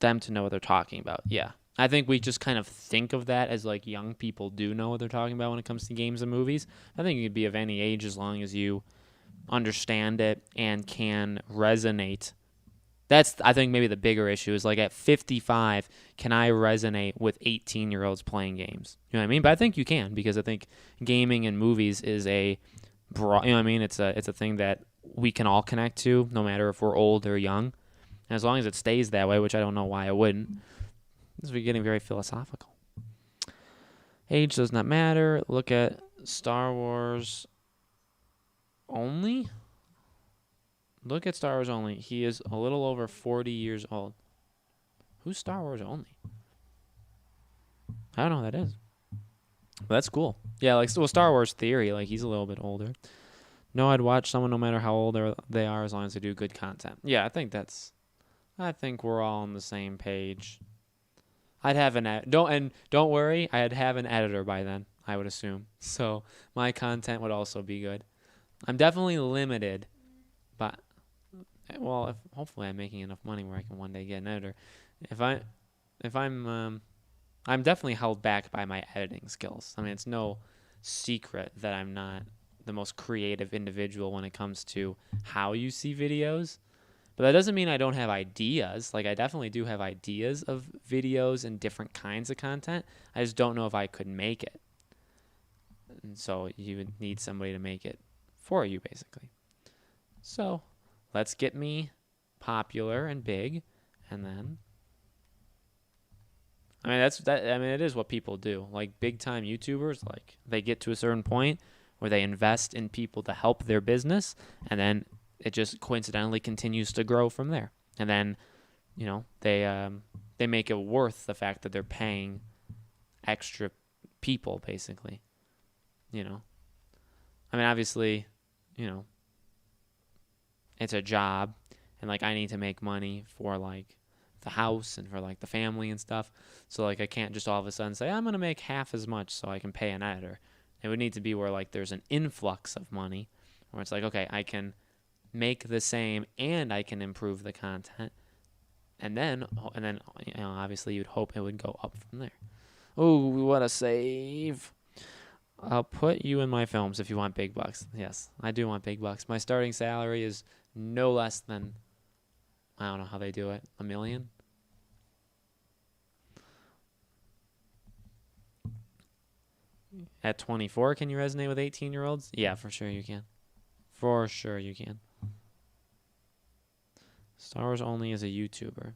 them to know what they're talking about. Yeah, I think we just kind of think of that as like young people do know what they're talking about when it comes to games and movies. I think you could be of any age as long as you understand it and can resonate. That's, I think, maybe the bigger issue is like at 55, can I resonate with 18-year-olds playing games? You know what I mean? But I think you can, because I think gaming and movies is a broad, you know what I mean? It's a thing that we can all connect to, no matter if we're old or young. And as long as it stays that way, which I don't know why it wouldn't, this is getting very philosophical. Age does not matter. Look at Star Wars only. Look at Star Wars only. He is a little over 40 years old. Who's Star Wars only? I don't know who that is. But that's cool. Yeah, like Star Wars Theory, like he's a little bit older. No, I'd watch someone no matter how old they are as long as they do good content. Yeah, I think we're all on the same page. I'd have don't worry, I'd have an editor by then, I would assume. So my content would also be good. I'm definitely limited, but hopefully I'm making enough money where I can one day get an editor. I'm definitely held back by my editing skills. I mean, it's no secret that I'm not the most creative individual when it comes to how you see videos. But that doesn't mean I don't have ideas. Like, I definitely do have ideas of videos and different kinds of content. I just don't know if I could make it. And so you would need somebody to make it for you, basically. So let's get me popular and big, and then I mean it is what people do. Like big time YouTubers, like they get to a certain point where they invest in people to help their business, and then it just coincidentally continues to grow from there. And then, you know, they make it worth the fact that they're paying extra people, basically. You know, I mean, obviously, you know, it's a job, and like I need to make money for like the house and for like the family and stuff. So like I can't just all of a sudden say I'm gonna make half as much so I can pay an editor. It would need to be where like there's an influx of money, where it's like, okay, I can make the same and I can improve the content, and then you know, obviously you'd hope it would go up from there. Ooh, what a save. I'll put you in my films if you want big bucks. Yes, I do want big bucks. My starting salary is no less than, I don't know how they do it, $1 million? At 24, can you resonate with 18-year-olds? Yeah, for sure you can. For sure you can. Star Wars only as a YouTuber.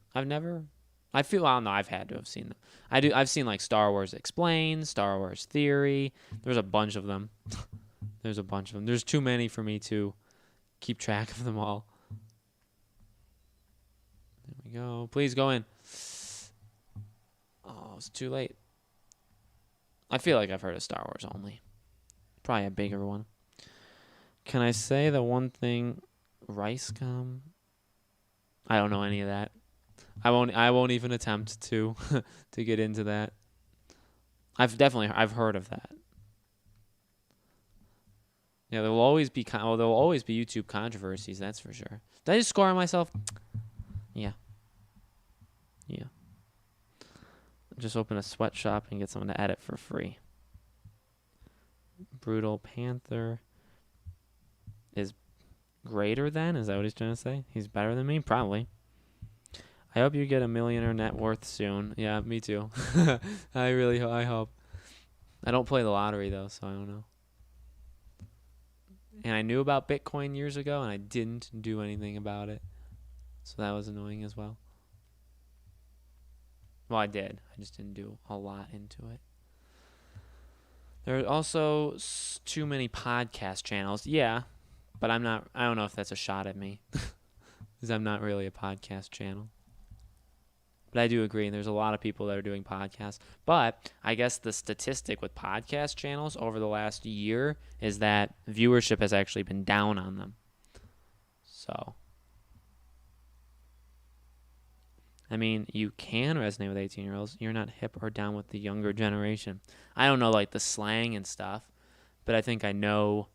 I feel, I don't know, I've had to have seen them. I've seen like Star Wars Explained, Star Wars Theory. There's a bunch of them. There's too many for me to keep track of them all. There we go. Please go in. Oh, it's too late. I feel like I've heard of Star Wars only. Probably a bigger one. Can I say the one thing? Rice gum? I don't know any of that. I won't even attempt to to get into that. I've heard of that. Yeah, there'll always be YouTube controversies, that's for sure. Did I just score on myself? Yeah. Yeah. Just open a sweatshop and get someone to edit for free. Brutal Panther is greater than? Is that what he's trying to say? He's better than me? Probably. I hope you get a millionaire net worth soon. Yeah, me too. I hope. I don't play the lottery though, so I don't know. And I knew about Bitcoin years ago and I didn't do anything about it. So that was annoying as well. Well, I did. I just didn't do a lot into it. There are also too many podcast channels. Yeah, but I don't know if that's a shot at me. Because I'm not really a podcast channel. But I do agree, there's a lot of people that are doing podcasts. But I guess the statistic with podcast channels over the last year is that viewership has actually been down on them. So, I mean, you can resonate with 18-year-olds. You're not hip or down with the younger generation. I don't know, like, the slang and stuff, but I think I know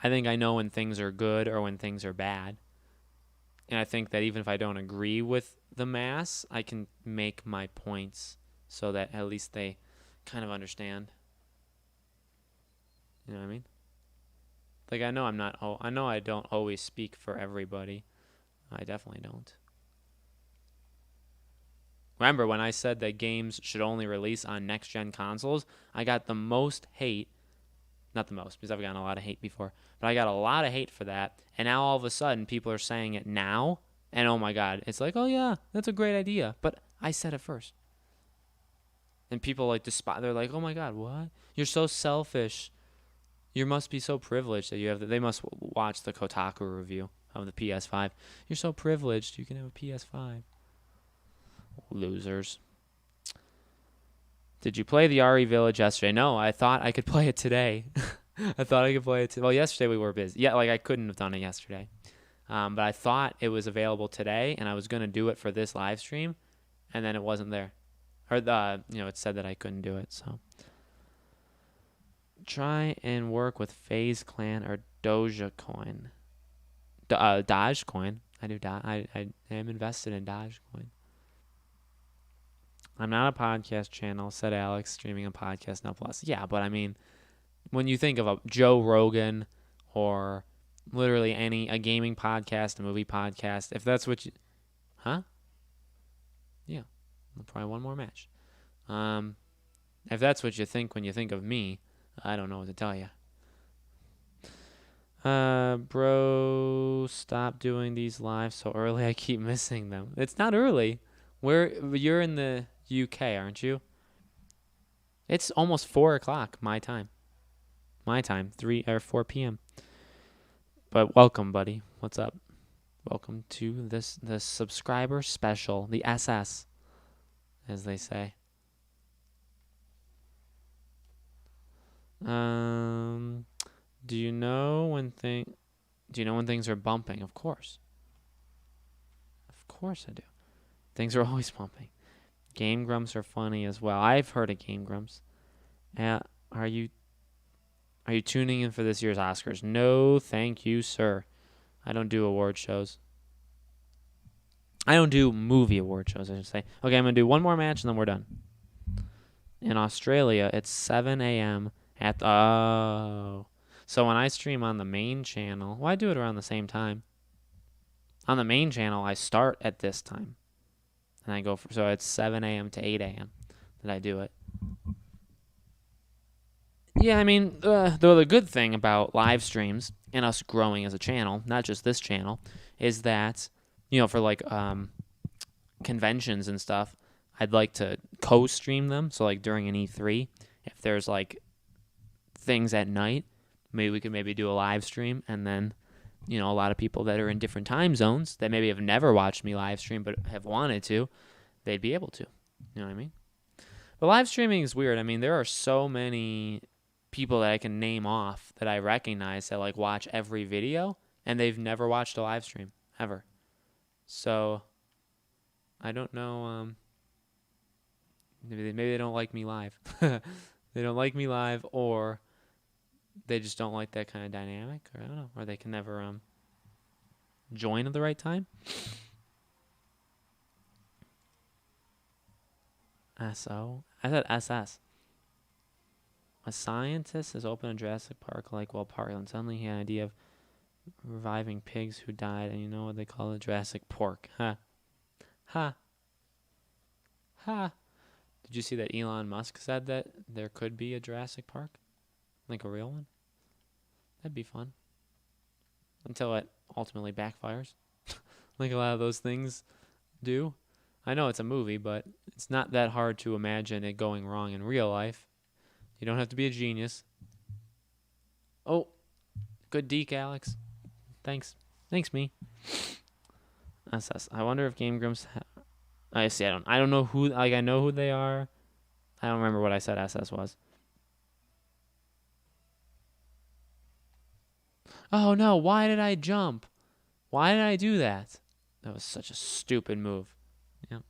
when things are good or when things are bad. And I think that even if I don't agree with the mass, I can make my points so that at least they kind of understand. You know what I mean? Like, I know I don't always speak for everybody. I definitely don't. Remember when I said that games should only release on next-gen consoles? I got the most hate. Not the most, because I've gotten a lot of hate before. But I got a lot of hate for that. And now all of a sudden, people are saying it now. And oh my God, it's like, oh yeah, that's a great idea. But I said it first. And people like despise. They're like, oh my God, what? You're so selfish. You must be so privileged that you have. They must watch the Kotaku review of the PS5. You're so privileged. You can have a PS5. Losers. Did you play the RE Village yesterday? No, I thought I could play it today. I thought I could play it. Well, yesterday we were busy. Yeah, like I couldn't have done it yesterday. But I thought it was available today, and I was going to do it for this live stream, and then it wasn't there. Or, it said that I couldn't do it, so. Try and work with FaZe Clan or Dogecoin. Dogecoin. I am invested in Dogecoin. I'm not a podcast channel, said Alex, streaming a podcast now plus. Yeah, but I mean, when you think of a Joe Rogan or literally a gaming podcast, a movie podcast, if that's what you... Huh? Yeah. Probably one more match. If that's what you think when you think of me, I don't know what to tell you. Bro, stop doing these lives so early. I keep missing them. It's not early. You're in the UK, aren't you? It's almost 4 o'clock my time. 3 or 4 p.m. But welcome, buddy. What's up? Welcome to the subscriber special, the SS, as they say. Do you know when things are bumping? Of course. Of course I do. Things are always bumping. Game Grumps are funny as well. I've heard of Game Grumps. Are you tuning in for this year's Oscars? No, thank you, sir. I don't do award shows. I don't do movie award shows, I should say. Okay, I'm going to do one more match and then we're done. In Australia, it's 7 a.m. at the, oh. So when I stream on the main channel, well, I do it around the same time. On the main channel, I start at this time. And I go for, so it's 7 a.m. to 8 a.m. that I do it. Yeah, I mean, though the good thing about live streams and us growing as a channel, not just this channel, is that, for like conventions and stuff, I'd like to co-stream them. So like during an E3, if there's like things at night, maybe we could maybe do a live stream, and then a lot of people that are in different time zones that maybe have never watched me live stream but have wanted to, they'd be able to. You know what I mean? But live streaming is weird. I mean, there are so many people that I can name off that I recognize that like watch every video, and they've never watched a live stream ever. So I don't know. Maybe they don't like me live. They don't like me live, or they just don't like that kind of dynamic, or I don't know, or they can never join at the right time. SO? I said SS. A scientist has opened a Jurassic Park like Parkland. Suddenly he had an idea of reviving pigs who died, and you know what they call it? Jurassic Pork. Ha. Ha. Ha. Did you see that Elon Musk said that there could be a Jurassic Park? Like a real one? That'd be fun. Until it ultimately backfires. Like a lot of those things do. I know it's a movie, but it's not that hard to imagine it going wrong in real life. You don't have to be a genius. Oh, good deke, Alex. Thanks. Thanks, me. SS. I wonder if Game Grumps... I see, I don't know who... Like, I know who they are. I don't remember what I said SS was. Oh, no. Why did I jump? Why did I do that? That was such a stupid move. Yep.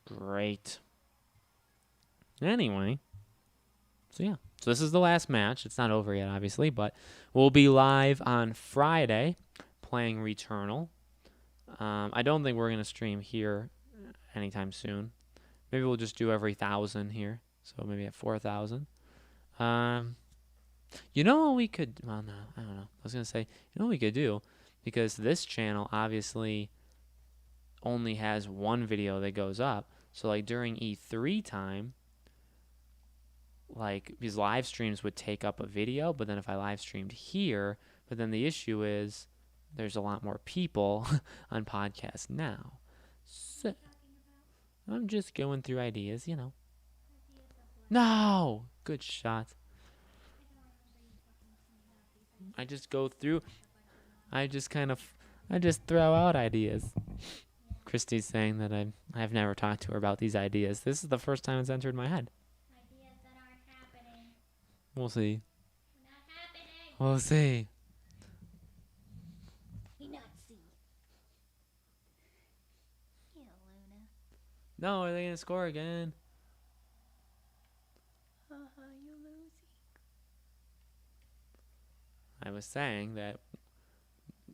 Great. Anyway. So, yeah. So, this is the last match. It's not over yet, obviously, but we'll be live on Friday playing Returnal. I don't think we're going to stream here anytime soon. Maybe we'll just do every 1,000 here. So, maybe at 4,000. You know what we could... Well, no, I don't know. I was going to say, you know what we could do? Because this channel obviously only has one video that goes up. So, like, during E3 time, like, these live streams would take up a video. But then if I live streamed here... But then the issue is there's a lot more people on podcasts now. So, I'm just going through ideas, No! Good shot. I just go through. I just throw out ideas. Christy's saying that I've never talked to her about these ideas. This is the first time it's entered my head. Ideas that aren't happening. We'll see. Not happening. We'll see. We not see. Yeah, Luna. No, are they gonna score again? You losing. I was saying that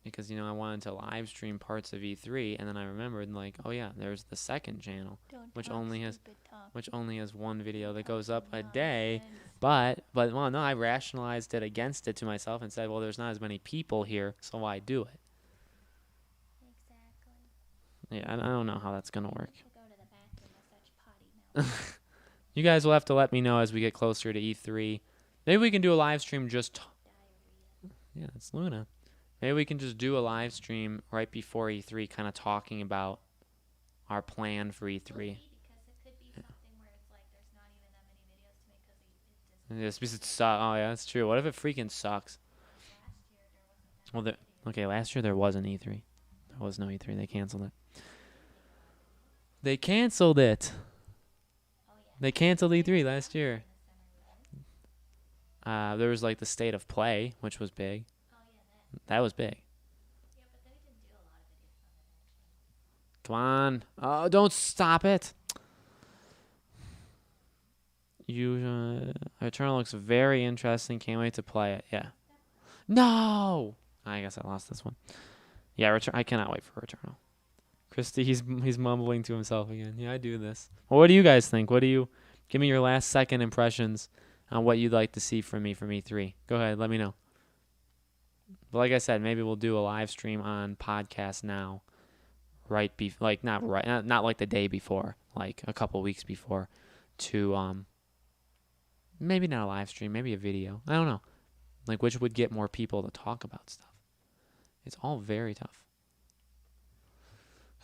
because I wanted to live stream parts of E3, and then I remembered like, oh yeah, there's the second channel, which only has one video that goes up a day. But well, no, I rationalized it against it to myself and said, well, there's not as many people here, so why do it? Exactly. Yeah, I don't know how that's gonna work. Go to the bathroom with such potty mouth. You guys will have to let me know as we get closer to E3. Maybe we can do a live stream just... Yeah, it's Luna. Maybe we can just do a live stream right before E3, kind of talking about our plan for E3. Because it could be something where it's like there's not even that many videos to make because Yes, because it sucks. Oh, yeah, that's true. What if it freaking sucks? last year there wasn't that Well, okay, last year there was an E3. There was no E3. They canceled it. They canceled it. Oh, yeah. They canceled E3 last year. There was like the State of Play, which was big. Oh, yeah, That was big. Yeah, but then we didn't do a lot of videos from it, actually. Come on. Oh, don't stop it. Eternal looks very interesting. Can't wait to play it. Yeah. No! I guess I lost this one. Yeah, I cannot wait for Returnal. Christy, he's mumbling to himself again. Yeah, I do this. Well, what do you guys think? Give me your last second impressions on what you'd like to see from me from E3. Go ahead, let me know. But like I said, maybe we'll do a live stream on podcast now, not like the day before, like a couple weeks before, to maybe not a live stream, maybe a video. I don't know, like which would get more people to talk about stuff. It's all very tough.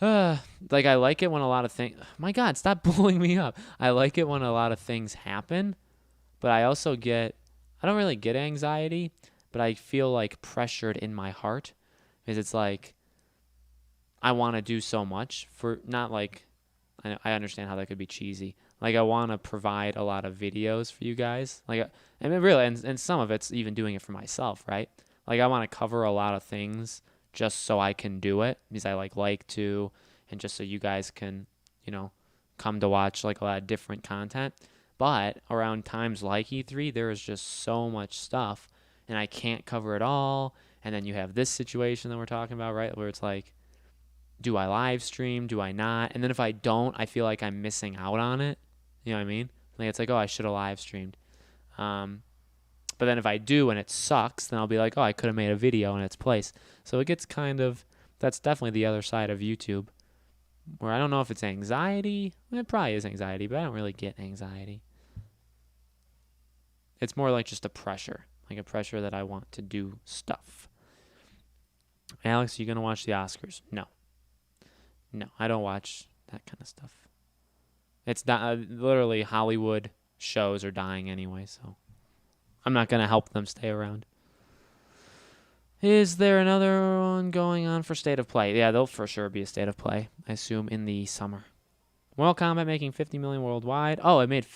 Like I like it when a lot of things. My God, stop blowing me up. I like it when a lot of things happen, but I also I don't really get anxiety, but I feel like pressured in my heart, because it's like I want to do so much for not like I understand how that could be cheesy. Like I want to provide a lot of videos for you guys. Like I mean, really, and some of it's even doing it for myself, right? Like I want to cover a lot of things just so I can do it, because I like to, and just so you guys can, come to watch like a lot of different content. But around times like E3, there is just so much stuff, and I can't cover it all. And then you have this situation that we're talking about, right? Where it's like, do I live stream? Do I not? And then if I don't, I feel like I'm missing out on it. You know what I mean? Like it's like, oh, I should have live streamed. But then if I do and it sucks, then I'll be like, oh, I could have made a video in its place. So it gets that's definitely the other side of YouTube, where I don't know if it's anxiety. It probably is anxiety, but I don't really get anxiety. It's more like just a pressure that I want to do stuff. Alex, you going to watch the Oscars? No, I don't watch that kind of stuff. It's not, literally Hollywood shows are dying anyway, so I'm not going to help them stay around. Is there another one going on for State of Play? Yeah, there'll for sure be a State of Play, I assume, in the summer. Mortal Kombat making 50 million worldwide. Oh, it made...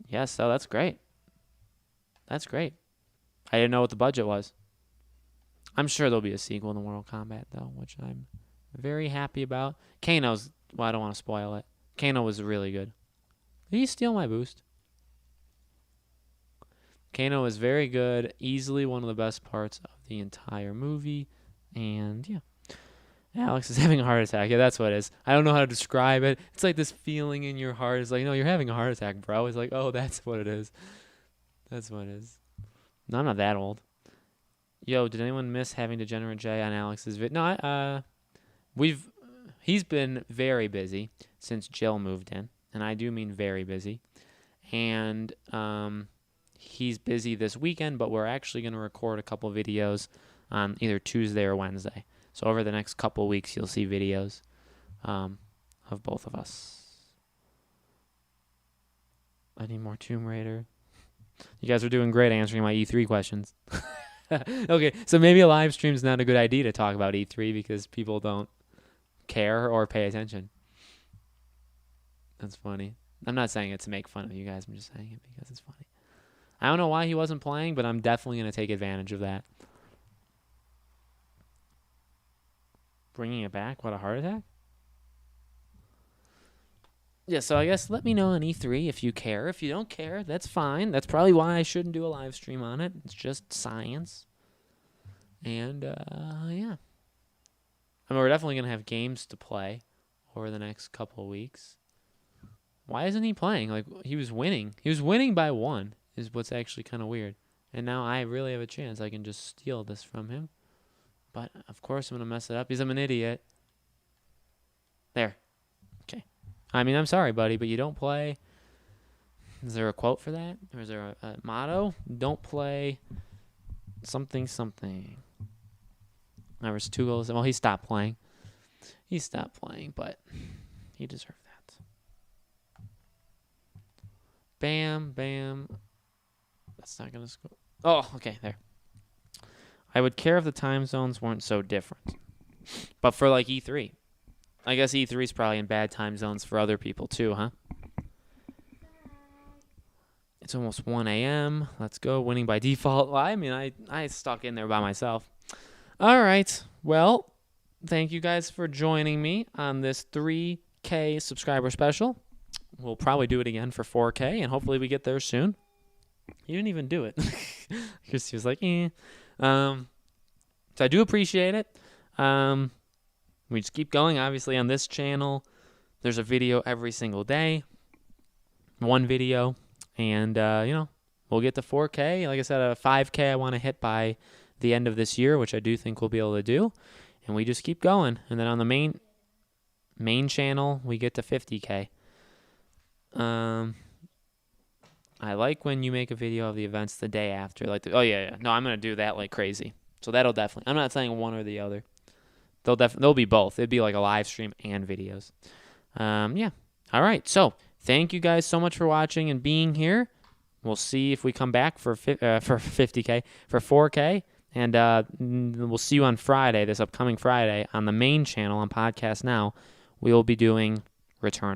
Yes, so that's great. That's great. I didn't know what the budget was. I'm sure there'll be a sequel to Mortal Kombat, though, which I'm very happy about. Kano's... Well, I don't want to spoil it. Kano was really good. Did he steal my boost? Kano is very good. Easily one of the best parts of the entire movie. And, yeah. Alex is having a heart attack. Yeah, that's what it is. I don't know how to describe it. It's like this feeling in your heart. It's like, no, you're having a heart attack, bro. It's like, oh, that's what it is. That's what it is. No, I'm not that old. Yo, did anyone miss having Degenerate J on Alex's vid? No, he's been very busy since Jill moved in. And I do mean very busy. And, he's busy this weekend, but we're actually going to record a couple videos on either Tuesday or Wednesday. So over the next couple weeks, you'll see videos of both of us. I need more Tomb Raider. You guys are doing great answering my E3 questions. Okay, so maybe a live stream is not a good idea to talk about E3 because people don't care or pay attention. That's funny. I'm not saying it to make fun of you guys. I'm just saying it because it's funny. I don't know why he wasn't playing, but I'm definitely going to take advantage of that. Bringing it back? What, a heart attack? Yeah, so I guess let me know on E3 if you care. If you don't care, that's fine. That's probably why I shouldn't do a live stream on it. It's just science. And, yeah. I mean, we're definitely going to have games to play over the next couple of weeks. Why isn't he playing? Like, he was winning. He was winning by 1. Is what's actually kind of weird. And now I really have a chance. I can just steal this from him. But, of course, I'm going to mess it up because I'm an idiot. There. Okay. I mean, I'm sorry, buddy, but you don't play. Is there a quote for that? Or is there a motto? Don't play something. There was 2 goals. Well, he stopped playing. But he deserved that. Bam, bam. That's not going to score. Oh, okay, there. I would care if the time zones weren't so different. But for like E3. I guess E3 is probably in bad time zones for other people too, huh? It's almost 1 a.m. Let's go. Winning by default. Well, I mean, I stuck in there by myself. All right. Well, thank you guys for joining me on this 3K subscriber special. We'll probably do it again for 4K, and hopefully we get there soon. You didn't even do it. Christy was like, eh. So I do appreciate it. We just keep going. Obviously, on this channel, there's a video every single day, one video, and we'll get to 4K. Like I said, a 5K I want to hit by the end of this year, which I do think we'll be able to do. And we just keep going. And then on the main channel, we get to 50K. I like when you make a video of the events the day after. Oh yeah. No, I'm gonna do that like crazy. So that'll definitely. I'm not saying one or the other. They'll be both. It'd be like a live stream and videos. Yeah. All right. So thank you guys so much for watching and being here. We'll see if we come back for 50K, for 4K, and we'll see you on Friday, this upcoming Friday, on the main channel on Podcast Now. We will be doing Returnal.